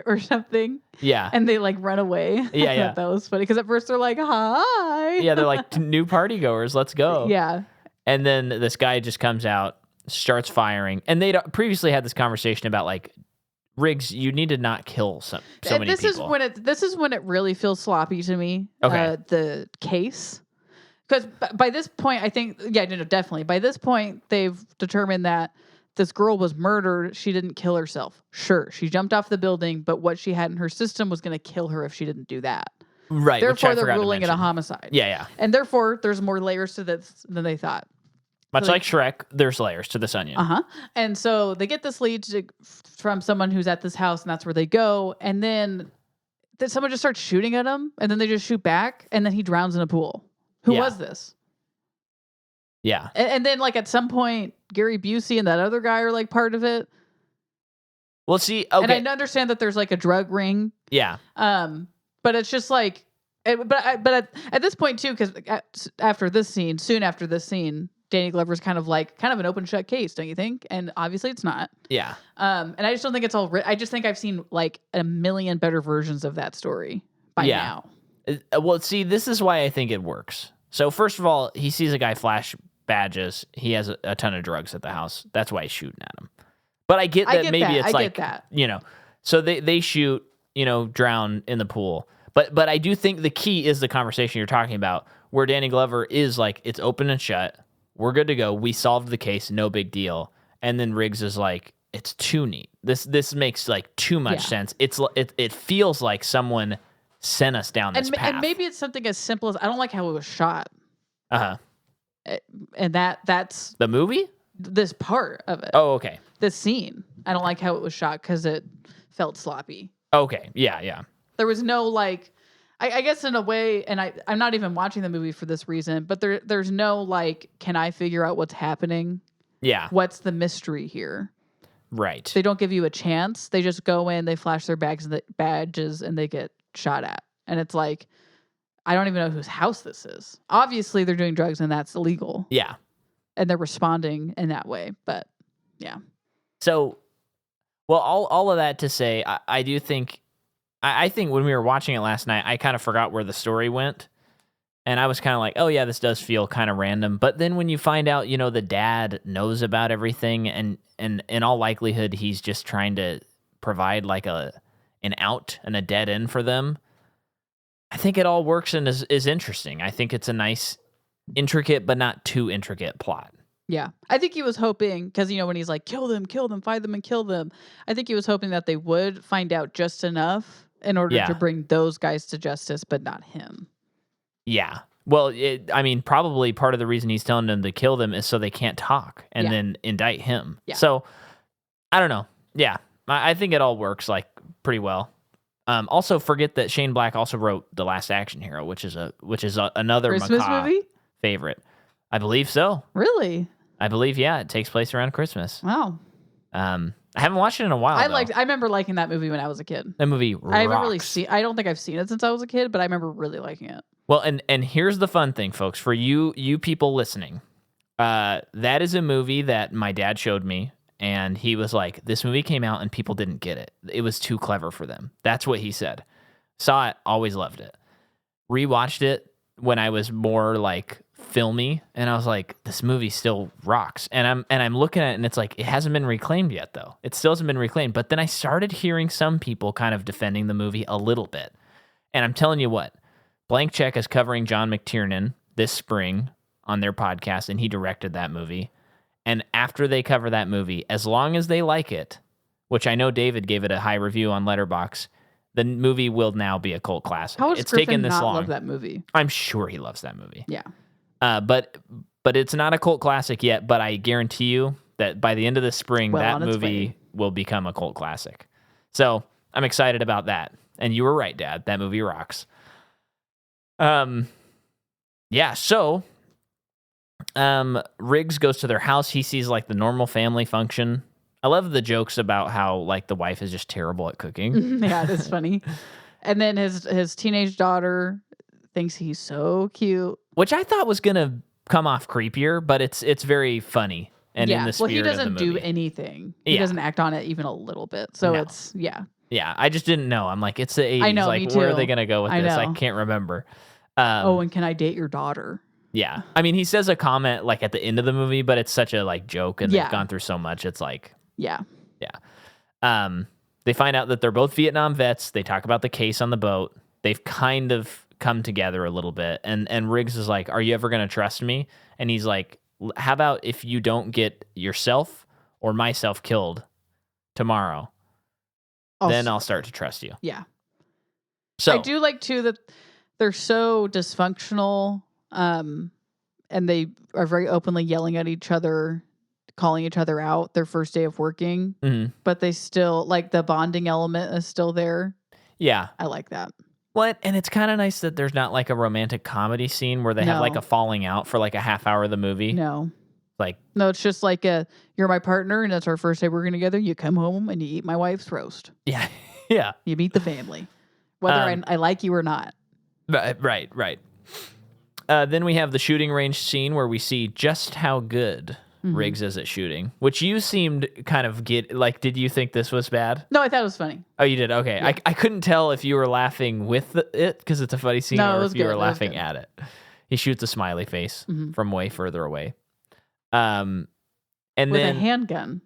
or something. Yeah. And they like run away. Yeah, I thought that was funny because at first they're like, hi. Yeah, they're like new party goers. Let's go. Yeah. And then this guy just comes out, starts firing. And they'd previously had this conversation about like, Riggs, you need to not kill so many people. This is when it really feels sloppy to me. Okay. The case. Because by this point, I think, definitely. By this point, they've determined that this girl was murdered. She didn't kill herself. Sure, she jumped off the building, but what she had in her system was going to kill her if she didn't do that. Right. Therefore, they're ruling it a homicide. Yeah. And therefore, there's more layers to this than they thought. Much like Shrek, there's layers to this onion. Uh-huh. And so they get this lead from someone who's at this house, and that's where they go. And then someone just starts shooting at him, and then they just shoot back, and then he drowns in a pool. Who was this? Yeah. And then, like, at some point, Gary Busey and that other guy are, like, part of it. Well, see, okay. And I understand that there's, like, a drug ring. Yeah. But it's just, like... But at this point, too, because soon after this scene, Danny Glover's kind of an open-shut case, don't you think? And obviously it's not. Yeah. And I just don't think it's all... I just think I've seen, like, a million better versions of that story by now. Well, see, this is why I think it works. So, first of all, he sees a guy flash badges. He has a ton of drugs at the house. That's why he's shooting at him. But I get that it's like, so they shoot, drown in the pool. But I do think the key is the conversation you're talking about, where Danny Glover is like, it's open and shut. We're good to go. We solved the case. No big deal. And then Riggs is like, it's too neat. This makes like too much sense. It feels like someone sent us down this path. And maybe it's something as simple as, I don't like how it was shot. Uh-huh. And that's the movie? This part of it. Oh, okay. This scene. I don't like how it was shot because it felt sloppy. Okay. Yeah. There was no, like, I guess in a way, and I'm not even watching the movie for this reason, but there's no, like, can I figure out what's happening? Yeah. What's the mystery here? Right. They don't give you a chance. They just go in, they flash their badges, and they get shot at. And it's like, I don't even know whose house this is. Obviously, they're doing drugs, and that's illegal. Yeah. And they're responding in that way. But, yeah. So, well, all of that to say, I do think... I think when we were watching it last night, I kind of forgot where the story went. And I was kind of like, oh, yeah, this does feel kind of random. But then when you find out, the dad knows about everything, and in all likelihood, he's just trying to provide like an out and a dead end for them, I think it all works and is interesting. I think it's a nice, intricate, but not too intricate plot. Yeah. I think he was hoping, because, when he's like, kill them, find them, and kill them, I think he was hoping that they would find out just enough in order to bring those guys to justice, but not him. Yeah. Well, probably part of the reason he's telling them to kill them is so they can't talk and then indict him. Yeah. So, I don't know. Yeah, I think it all works like pretty well. Also, forget that Shane Black also wrote The Last Action Hero, which is another Christmas Macaw movie. favorite. I believe so. Really? I believe, yeah, it takes place around Christmas. Wow. I haven't watched it in a while. I remember liking that movie when I was a kid. That movie rocks. I haven't really seen. I don't think I've seen it since I was a kid, but I remember really liking it. Well, and here's the fun thing, folks, for you people listening. That is a movie that my dad showed me, and he was like, "This movie came out and people didn't get it. It was too clever for them." That's what he said. Saw it, always loved it. Rewatched it when I was more like filmy, and I was like, this movie still rocks. And I'm looking at it, and it's like, it hasn't been reclaimed yet, though. It still hasn't been reclaimed. But then I started hearing some people kind of defending the movie a little bit. And I'm telling you what, Blank Check is covering John McTiernan this spring on their podcast, and he directed that movie. And after they cover that movie, as long as they like it, which I know David gave it a high review on Letterboxd, the movie will now be a cult classic. How has it's Griffin taken this not long. love that movie? I'm sure he loves that movie. Yeah. But it's not a cult classic yet, but I guarantee you that by the end of the spring, that movie will become a cult classic. So I'm excited about that. And you were right, Dad. That movie rocks. Yeah, so Riggs goes to their house. He sees like the normal family function. I love the jokes about how like the wife is just terrible at cooking. Yeah, that's funny. And then his teenage daughter thinks he's so cute, which I thought was gonna come off creepier, but it's very funny and in the spirit he doesn't of the movie. do anything. He doesn't act on it even a little bit. So it's Yeah, I just didn't know. I'm like, it's the 80s. I know, like, me too. where are they gonna go with this? I know. can't remember. And can I date your daughter? Yeah, I mean, he says a comment like at the end of the movie, but it's such a like joke, and they've gone through so much. It's like, yeah. They find out that they're both Vietnam vets. They talk about the case on the boat. They've kind of come together a little bit, and Riggs is like, "Are you ever gonna trust me?" And he's like, "How about if you don't get yourself or myself killed tomorrow, then I'll start to trust you." Yeah. So I do like too that they're so dysfunctional, and they are very openly yelling at each other, calling each other out their first day of working, but they still like the bonding element is still there. Yeah. I like that. What? And it's kind of nice that there's not like a romantic comedy scene where they have like a falling out for like a half hour of the movie. No, it's just like you're my partner and it's our first day working together. You come home and you eat my wife's roast. Yeah. Yeah. You meet the family, whether I like you or not. Right. Then we have the shooting range scene where we see just how good Riggs is at shooting, which you seemed kind of did you think this was bad? No, I thought it was funny. Oh, you did? Okay. Yeah. I couldn't tell if you were laughing with it because it's a funny scene or if you were laughing at it. He shoots a smiley face from way further away. And with then a handgun.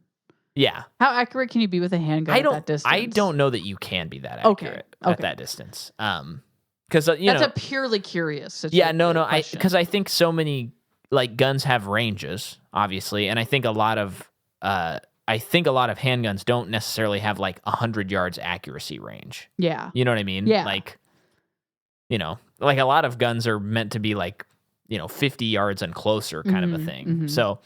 Yeah. How accurate can you be with a handgun at that distance? I don't know that you can be that accurate at that distance. Because that's a purely curious situation. Yeah, no, because I think so many like guns have ranges, obviously, and I think a lot of handguns don't necessarily have like 100 yards accuracy range. Yeah, you know what I mean. Yeah, like a lot of guns are meant to be like 50 yards and closer kind of a thing. Mm-hmm. So,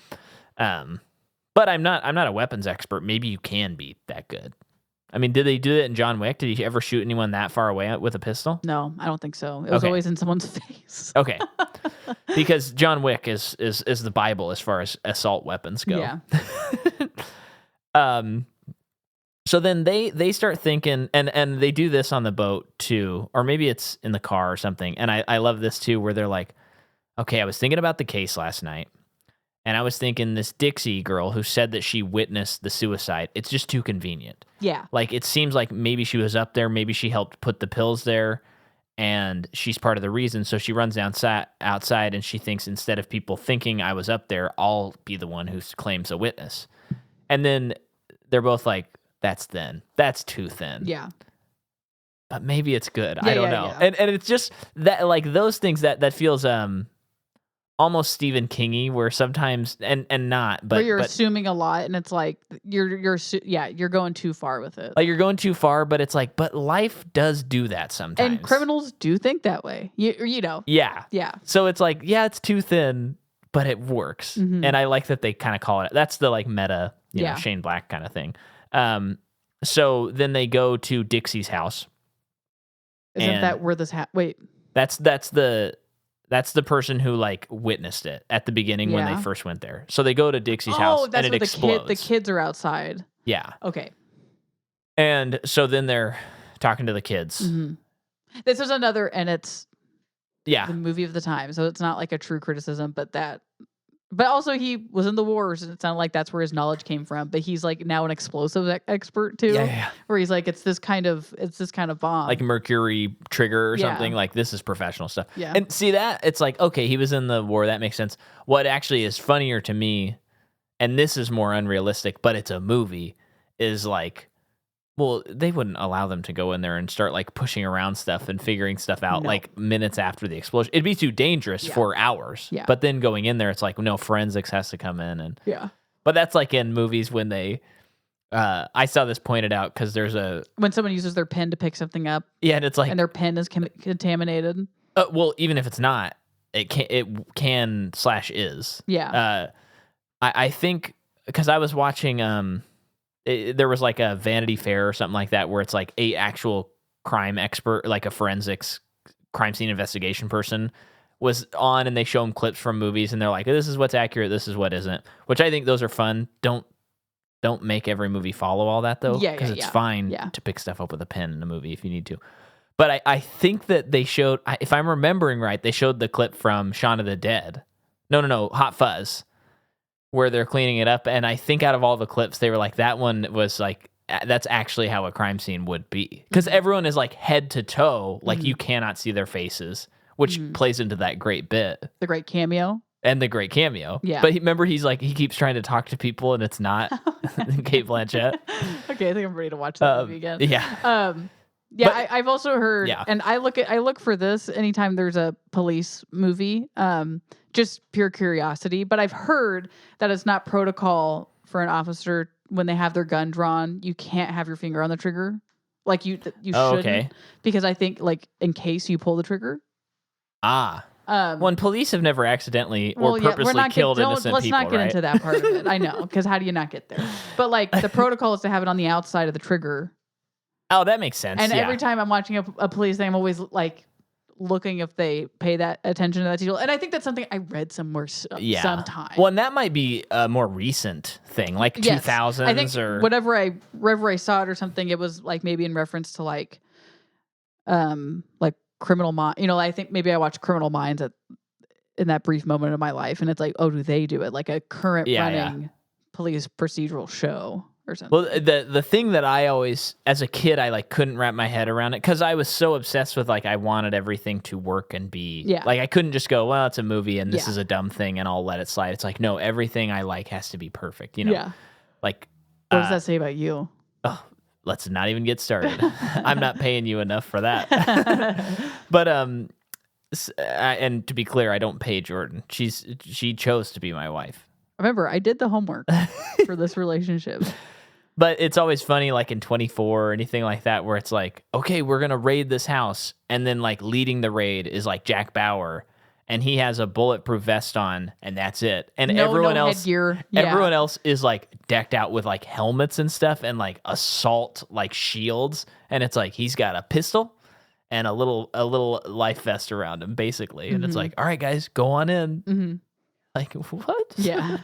but I'm not a weapons expert. Maybe you can be that good. I mean, did they do it in John Wick? Did he ever shoot anyone that far away with a pistol? No, I don't think so. It was always in someone's face. Okay. Because John Wick is the Bible as far as assault weapons go. Yeah. So then they start thinking, and they do this on the boat too, or maybe it's in the car or something. And I love this too, where they're like, okay, I was thinking about the case last night. And I was thinking this Dixie girl who said that she witnessed the suicide, it's just too convenient. Yeah. Like, it seems like maybe she was up there, maybe she helped put the pills there, and she's part of the reason. So she runs outside, and she thinks instead of people thinking I was up there, I'll be the one who claims a witness. And then they're both like, that's thin. That's too thin. Yeah. But maybe it's good. I don't know. Yeah. And it's just that, like, those things that feels almost Stephen King-y, where sometimes and not, but where you're assuming a lot, and it's like you're going too far with it. Like, you're going too far, but it's like, but life does do that sometimes, and criminals do think that way. You know. Yeah. So it's like, yeah, it's too thin, but it works, and I like that they kind of call it. That's the like meta you know, Shane Black kind of thing. So then they go to Dixie's house. Isn't that where this wait. That's the person who like witnessed it at the beginning when they first went there. So they go to Dixie's house and it explodes. The kids are outside. Yeah. Okay. And so then they're talking to the kids. Mm-hmm. This is another, and it's the movie of the time, so it's not like a true criticism, but also he was in the wars, and it sounded like that's where his knowledge came from. But he's like now an explosive expert too, where he's like, it's this kind of bomb, like mercury trigger or something. Like this is professional stuff. Yeah, and see that it's like, okay, he was in the war, that makes sense. What actually is funnier to me, and this is more unrealistic, but it's a movie, is like, well, they wouldn't allow them to go in there and start like pushing around stuff and figuring stuff out like minutes after the explosion. It'd be too dangerous for hours. Yeah. But then going in there, it's like, no, forensics has to come in. And but that's like in movies when they, I saw this pointed out because there's when someone uses their pen to pick something up. Yeah, and it's like, and their pen is contaminated. Well, even if it's not, it can/is. Yeah. I think because I was watching there was like a Vanity Fair or something like that where it's like a actual crime expert, like a forensics crime scene investigation person was on, and they show them clips from movies and they're like, this is what's accurate, this is what isn't, which I think those are fun. Don't make every movie follow all that though, because it's fine to pick stuff up with a pen in a movie if you need to. But I think that they showed, if I'm remembering right, they showed the clip from Shaun of the Dead. No, Hot Fuzz, where they're cleaning it up. And I think out of all the clips, they were like, that one was like, that's actually how a crime scene would be. Because everyone is like head to toe, like you cannot see their faces, which plays into that great bit. The great cameo. And the great cameo. Yeah. But remember, he's like, he keeps trying to talk to people and it's not Cate Blanchett. Okay, I think I'm ready to watch that movie again. Yeah. But I've also heard, and I look for this anytime there's a police movie, just pure curiosity. But I've heard that it's not protocol for an officer when they have their gun drawn. You can't have your finger on the trigger, like you shouldn't, because I think like in case you pull the trigger. When police have never accidentally or purposely killed innocent let's people, not get into that part of it. I know, because how do you not get there? But like the protocol is to have it on the outside of the trigger. Oh, that makes sense. And every time I'm watching a police thing, I'm always like looking if they pay that attention to that detail. And I think that's something I read somewhere sometime. Well, and that might be a more recent thing, like 2000s. I think or wherever I saw it or something, it was like maybe in reference to like Criminal Minds. You know, I think maybe I watched Criminal Minds in that brief moment of my life, and it's like, oh, do they do it like a current running police procedural show? Or something. Well, the thing that I always, as a kid, I like couldn't wrap my head around it because I was so obsessed with like I wanted everything to work and be like I couldn't just go, well, it's a movie and this is a dumb thing and I'll let it slide. It's like, no, everything I like has to be perfect. You know, like what does that say about you? Oh, let's not even get started. I'm not paying you enough for that. But and to be clear, I don't pay Jordan. She chose to be my wife. Remember, I did the homework for this relationship. But it's always funny, like in 24 or anything like that, where it's like, okay, we're going to raid this house. And then like leading the raid is like Jack Bauer. And he has a bulletproof vest on and that's it. And everyone else headgear. Everyone else is like decked out with like helmets and stuff and like assault like shields. And it's like he's got a pistol and a little life vest around him, basically. And it's like, all right, guys, go on in. Mm-hmm. Like, what? Yeah.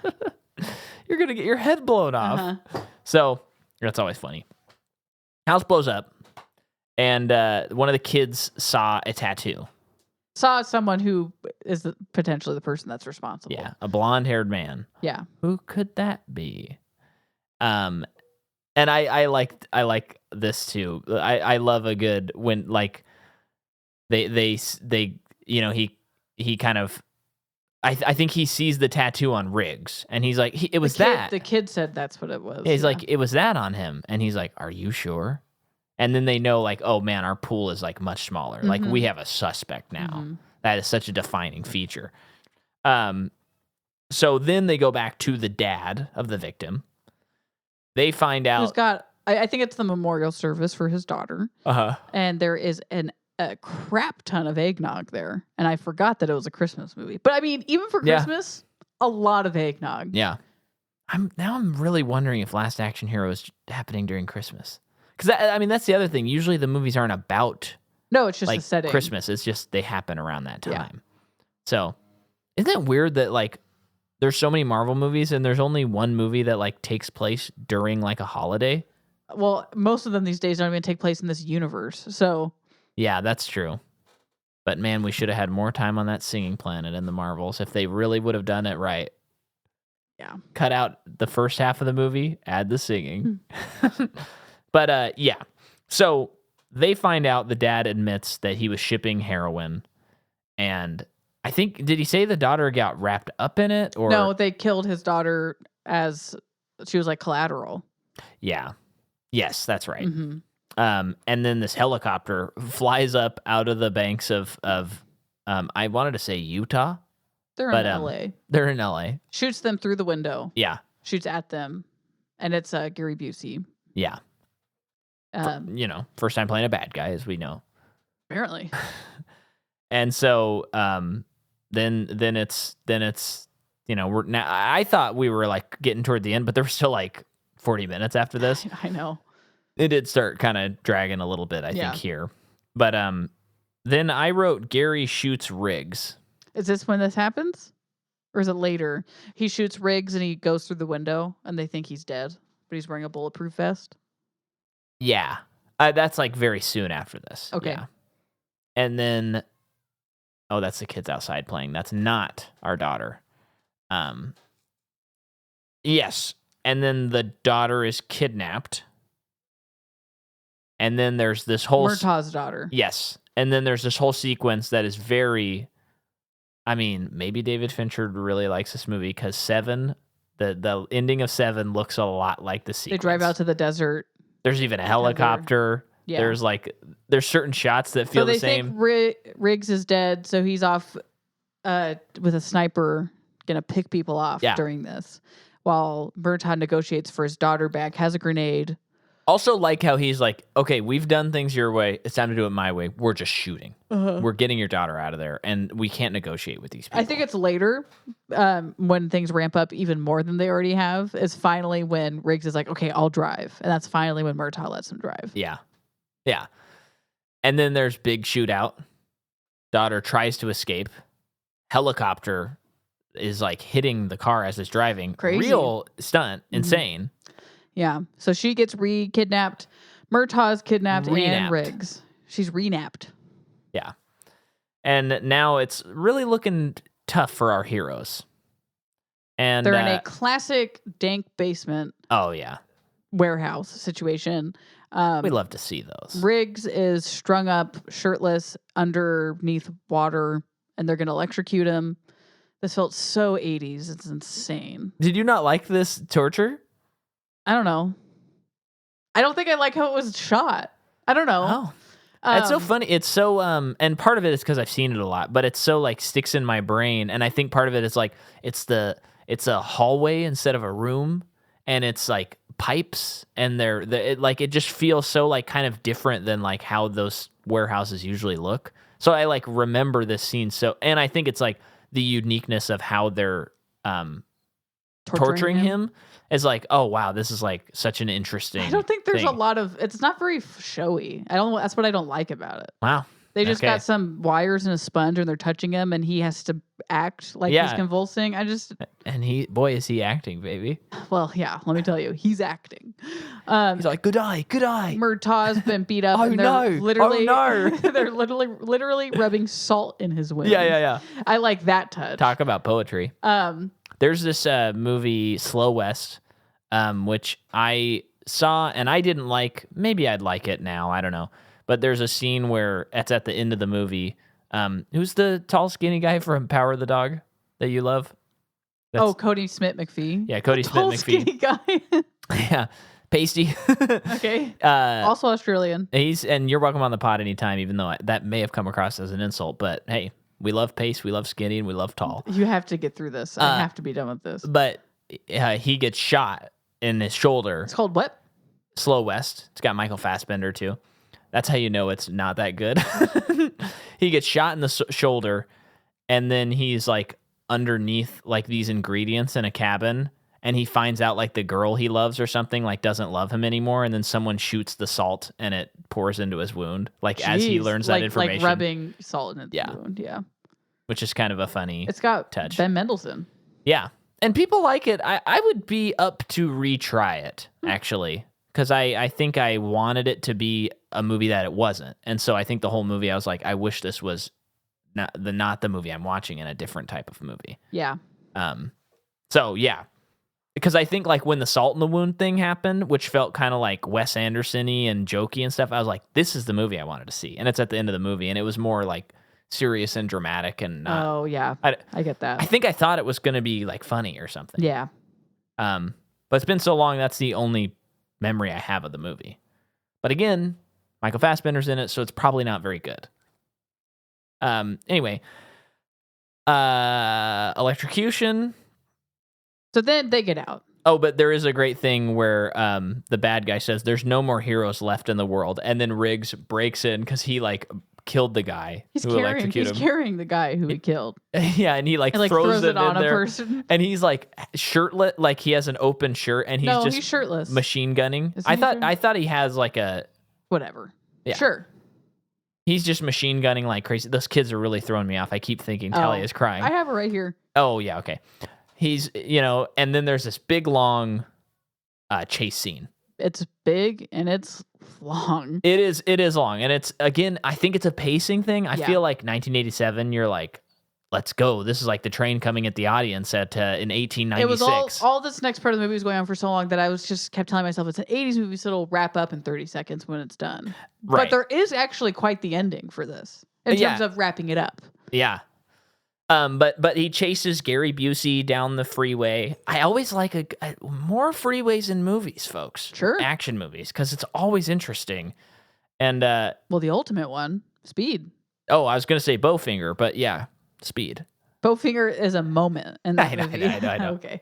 You're going to get your head blown off. So that's always funny. House blows up, and one of the kids saw a tattoo. Saw someone who is potentially the person that's responsible. Yeah, a blonde-haired man. Yeah. Who could that be? And I like this too. I love a good when like they you know he kind of. I think he sees the tattoo on Riggs, and he's like, it was that. The kid said that's what it was. He's like, it was that on him. And he's like, are you sure? And then they know, like, oh, man, our pool is, like, much smaller. Like, we have a suspect now. That is such a defining feature. So then they go back to the dad of the victim. They find out. Who's got, I think it's the memorial service for his daughter. And there is a crap ton of eggnog there, and I forgot that it was a Christmas movie. But I mean, even for Christmas, a lot of eggnog. Yeah, I'm really wondering if Last Action Hero is happening during Christmas. Because I mean, that's the other thing. Usually the movies aren't about No, it's just like the setting. Christmas. It's just they happen around that time. Yeah. So isn't it weird that like there's so many Marvel movies and there's only one movie that like takes place during like a holiday? Well, most of them these days don't even take place in this universe. So yeah, that's true. But man, we should have had more time on that singing planet in the Marvels if they really would have done it right. Yeah. Cut out the first half of the movie, add the singing. But yeah. So they find out the dad admits that he was shipping heroin. And I think, did he say the daughter got wrapped up in it? Or no, they killed his daughter as she was like collateral. Yeah. Yes, that's right. Mm-hmm. And then this helicopter flies up out of the banks of I wanted to say Utah. They're in LA. They're in LA. Shoots them through the window. Yeah. Shoots at them. And it's Gary Busey. Yeah. First time playing a bad guy, as we know. Apparently. And so then it's we're now. I thought we were like getting toward the end, but there was still like 40 minutes after this. I know. It did start kind of dragging a little bit, I think, here. But then I wrote Gary shoots Riggs. Is this when this happens? Or is it later? He shoots Riggs and he goes through the window and they think he's dead, but he's wearing a bulletproof vest. Yeah. That's like very soon after this. Okay. Yeah. And then, that's the kids outside playing. That's not our daughter. Yes. And then the daughter is kidnapped. And then there's this whole... Murtaugh's daughter. Yes. And then there's this whole sequence that is very... I mean, maybe David Fincher really likes this movie because Seven, the ending of Seven looks a lot like the sequence. They drive out to the desert. There's even a helicopter. Yeah. There's certain shots that feel the same. So they think Riggs is dead, so he's off with a sniper, gonna pick people off during this. While Murtaugh negotiates for his daughter back, has a grenade. Also like how he's like, okay, we've done things your way. It's time to do it my way. We're just shooting. We're getting your daughter out of there, and we can't negotiate with these people. I think it's later when things ramp up even more than they already have. Is finally when Riggs is like, okay, I'll drive. And that's finally when Murtaugh lets him drive. Yeah. Yeah. And then there's big shootout. Daughter tries to escape. Helicopter is like hitting the car as it's driving. Crazy. Real stunt. Insane. Yeah. So she gets kidnapped. Murtaugh's kidnapped and Riggs. She's renapped. Yeah. And now it's really looking tough for our heroes. And they're in a classic dank basement. Oh, yeah. Warehouse situation. We love to see those. Riggs is strung up, shirtless, underneath water, and they're going to electrocute him. This felt so 80s. It's insane. Did you not like this torture? I don't know. I don't think I like how it was shot. I don't know. Oh. It's so funny. It's so, and part of it is because I've seen it a lot, but it's so like sticks in my brain. And I think part of it is like, it's a hallway instead of a room. And it's like pipes and it just feels so like kind of different than like how those warehouses usually look. So I like remember this scene. So, and I think it's like the uniqueness of how they're, torturing him is like, oh wow, this is like such an interesting. I don't think there's a lot of. It's not very showy. That's what I don't like about it. Wow, they just got some wires and a sponge, and they're touching him, and he has to act like he's convulsing. And is he acting, baby? Well, yeah. Let me tell you, he's acting. He's like, good eye. Murtaugh's been beat up. and they're literally, they're literally rubbing salt in his wound. Yeah. I like that touch. Talk about poetry. There's this movie, Slow West, which I saw and I didn't like. Maybe I'd like it now. I don't know. But there's a scene where it's at the end of the movie. Who's the tall, skinny guy from Power of the Dog that you love? Cody Smith-McPhee. Yeah, Cody Smith-McPhee. Skinny guy. Yeah, pasty. Okay. Also Australian. And you're welcome on the pod anytime, even though that may have come across as an insult. But hey. We love pace, we love skinny, and we love tall. You have to get through this. I have to be done with this. But he gets shot in his shoulder. It's called what? Slow West. It's got Michael Fassbender, too. That's how you know it's not that good. He gets shot in the shoulder, and then he's, like, underneath, like, these ingredients in a cabin, and he finds out like the girl he loves or something like doesn't love him anymore, and then someone shoots the salt and it pours into his wound, like as he learns that information. Like rubbing salt in the wound, which is kind of a funny It's got touch. Ben Mendelsohn. Yeah. And people like it. I would be up to retry it, actually, because I think I wanted it to be a movie that it wasn't. And so I think the whole movie, I was like, I wish this was not the movie I'm watching, in a different type of movie. Yeah. So, yeah. Because I think like when the salt in the wound thing happened, which felt kind of like Wes Anderson-y and jokey and stuff, I was like, this is the movie I wanted to see. And it's at the end of the movie, and it was more like serious and dramatic and not. Oh yeah, I get that. I think I thought it was going to be like funny or something. Yeah. But it's been so long, that's the only memory I have of the movie. But again, Michael Fassbender's in it, so it's probably not very good. Anyway, electrocution. So then they get out. Oh, but there is a great thing where the bad guy says there's no more heroes left in the world, and then Riggs breaks in because he like killed the guy who electrocuted him. He's carrying the guy who he killed. Yeah, and he like throws it on in a there, person. and he's like shirtless, like he has an open shirt, and he's shirtless, machine gunning. I thought he has like a whatever. Yeah. Sure. He's just machine gunning like crazy. Those kids are really throwing me off. I keep thinking Talia is crying. I have it right here. Oh yeah, okay. He's and then there's this big long chase scene. It's big and it's long. It is long, and it's, again, I think it's a pacing thing. I feel like 1987, you're like, let's go. This is like the train coming at the audience in 1896. It was all this next part of the movie was going on for so long that I was just kept telling myself it's an 80s movie, so it'll wrap up in 30 seconds when it's done. Right. But there is actually quite the ending for this in terms of wrapping it up. Yeah. But he chases Gary Busey down the freeway. I always like more freeways in movies, folks. Sure. Action movies, because it's always interesting. And well, the ultimate one, Speed. Oh, I was gonna say Bowfinger, but yeah, Speed. Bowfinger is a moment in that movie. I know. Okay.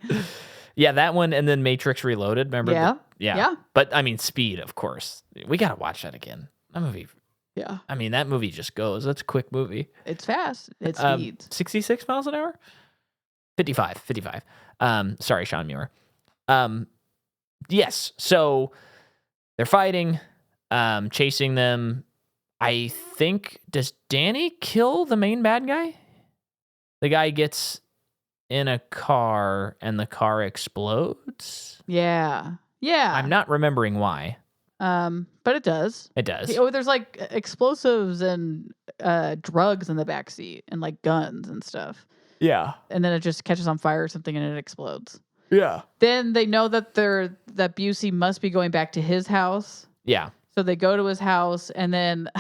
Yeah, that one, and then Matrix Reloaded. Remember? Yeah. But I mean, Speed, of course. We gotta watch that again. That movie. Yeah. I mean, that movie just goes. That's a quick movie. It's fast. It speeds. 66 miles an hour? 55. Sorry, Sean Muir. Yes. So they're fighting, chasing them. I think, does Danny kill the main bad guy? The guy gets in a car and the car explodes? Yeah. I'm not remembering why. But it does. It does. There's like explosives and drugs in the backseat and like guns and stuff. Yeah. And then it just catches on fire or something and it explodes. Yeah. Then they know that that Busey must be going back to his house. Yeah. So they go to his house, and then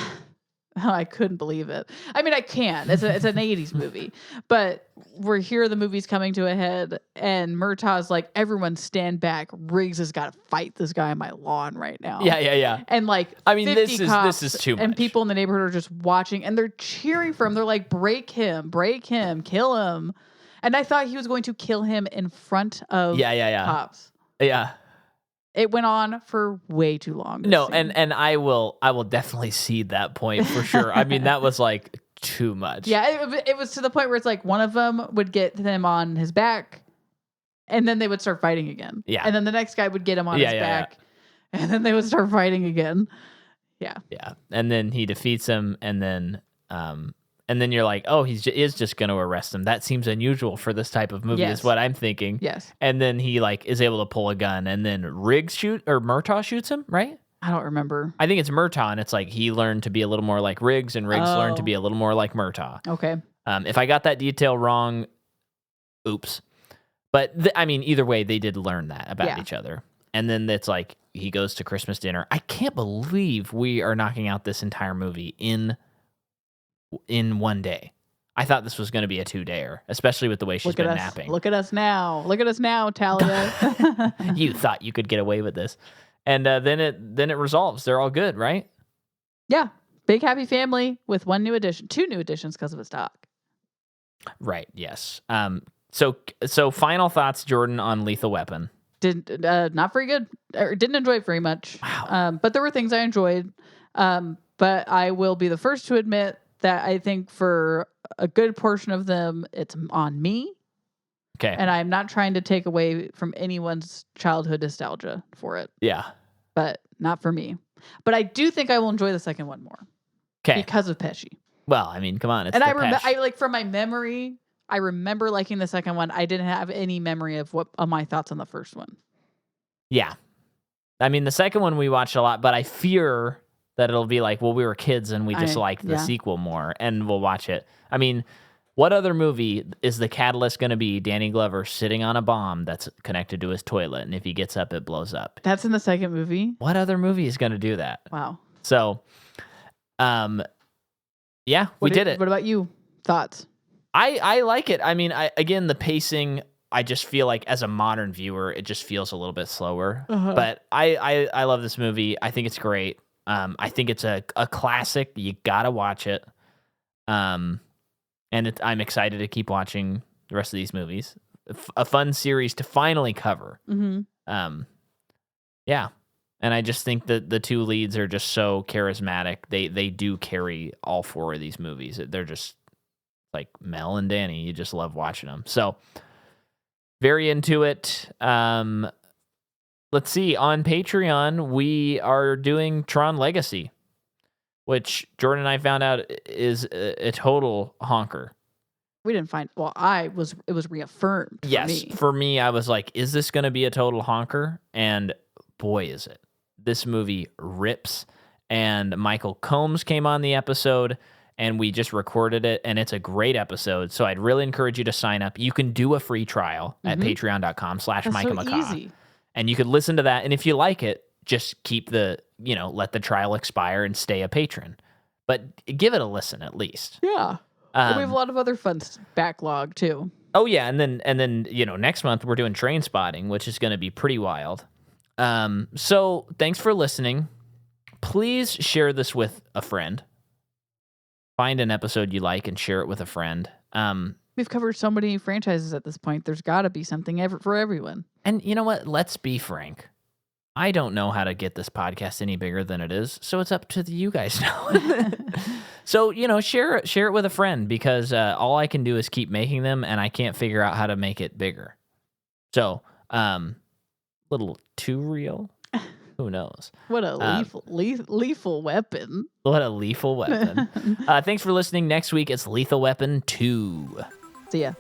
I couldn't believe it. I mean, I can. It's an 80s movie. But we're here, the movie's coming to a head, and Murtaugh's like, everyone stand back. Riggs has got to fight this guy on my lawn right now. Yeah. And like, I mean, 50 this is too much. And people in the neighborhood are just watching, and they're cheering for him. They're like, break him, kill him. And I thought he was going to kill him in front of cops. Yeah. It went on for way too long. No, and I will definitely cede that point for sure. I mean, that was like too much. Yeah, it was to the point where it's like one of them would get him on his back, and then they would start fighting again. Yeah. And then the next guy would get him on his back, and then they would start fighting again. Yeah. Yeah. And then he defeats him, and then you're like, oh, he is just going to arrest him. That seems unusual for this type of movie, is what I'm thinking. Yes. And then he like is able to pull a gun, and then Murtaugh shoots him, right? I don't remember. I think it's Murtaugh, and it's like he learned to be a little more like Riggs, and Riggs learned to be a little more like Murtaugh. Okay. If I got that detail wrong, oops. But I mean, either way, they did learn that about each other. And then it's like he goes to Christmas dinner. I can't believe we are knocking out this entire movie in one day. I thought this was going to be a 2-dayer, especially with the way she's been napping. Look at us now, Talia. You thought you could get away with this, and then it resolves. They're all good, right? Yeah, big happy family with two new additions because of his dog. Right. Yes. So final thoughts, Jordan, on Lethal Weapon. Not very good. Or didn't enjoy it very much. Wow. But there were things I enjoyed. But I will be the first to admit that I think for a good portion of them, it's on me. Okay. And I'm not trying to take away from anyone's childhood nostalgia for it. Yeah. But not for me. But I do think I will enjoy the second one more. Okay. Because of Pesci. Well, I mean, come on. It's and I like from my memory, I remember liking the second one. I didn't have any memory of my thoughts on the first one. Yeah. I mean, the second one we watched a lot, but I fear that it'll be like, well, we were kids and we just liked the sequel more, and we'll watch it. I mean, what other movie is the catalyst going to be Danny Glover sitting on a bomb that's connected to his toilet, and if he gets up, it blows up? That's in the second movie? What other movie is going to do that? Wow. So, yeah, we did it. What about you? Thoughts? I like it. I mean, again, the pacing, I just feel like as a modern viewer, it just feels a little bit slower. But I love this movie. I think it's great. I think it's a classic. You gotta watch it. And I'm excited to keep watching the rest of these movies. A fun series to finally cover. Mm-hmm. Yeah. And I just think that the two leads are just so charismatic. They do carry all four of these movies. They're just like Mel and Danny. You just love watching them. So very into it. Let's see. On Patreon, we are doing Tron Legacy, which Jordan and I found out is a total honker. We didn't find. Well, it was reaffirmed. Yes, for me, I was like, is this going to be a total honker? And boy, is it. This movie rips. And Michael Combs came on the episode, and we just recorded it, and it's a great episode. So I'd really encourage you to sign up. You can do a free trial at patreon.com/Micah McCaw. Easy. And you could listen to that. And if you like it, just keep let the trial expire and stay a patron. But give it a listen at least. Yeah. We have a lot of other fun backlog too. Oh yeah, and then next month we're doing Train Spotting, which is going to be pretty wild. So thanks for listening. Please share this with a friend. Find an episode you like and share it with a friend. We've covered so many franchises at this point. There's got to be something for everyone. And you know what? Let's be frank. I don't know how to get this podcast any bigger than it is, so it's up to you guys now. So, share it with a friend, because all I can do is keep making them, and I can't figure out how to make it bigger. So, little too real. Who knows? What a lethal weapon. What a lethal weapon. Thanks for listening. Next week, it's Lethal Weapon 2. See ya.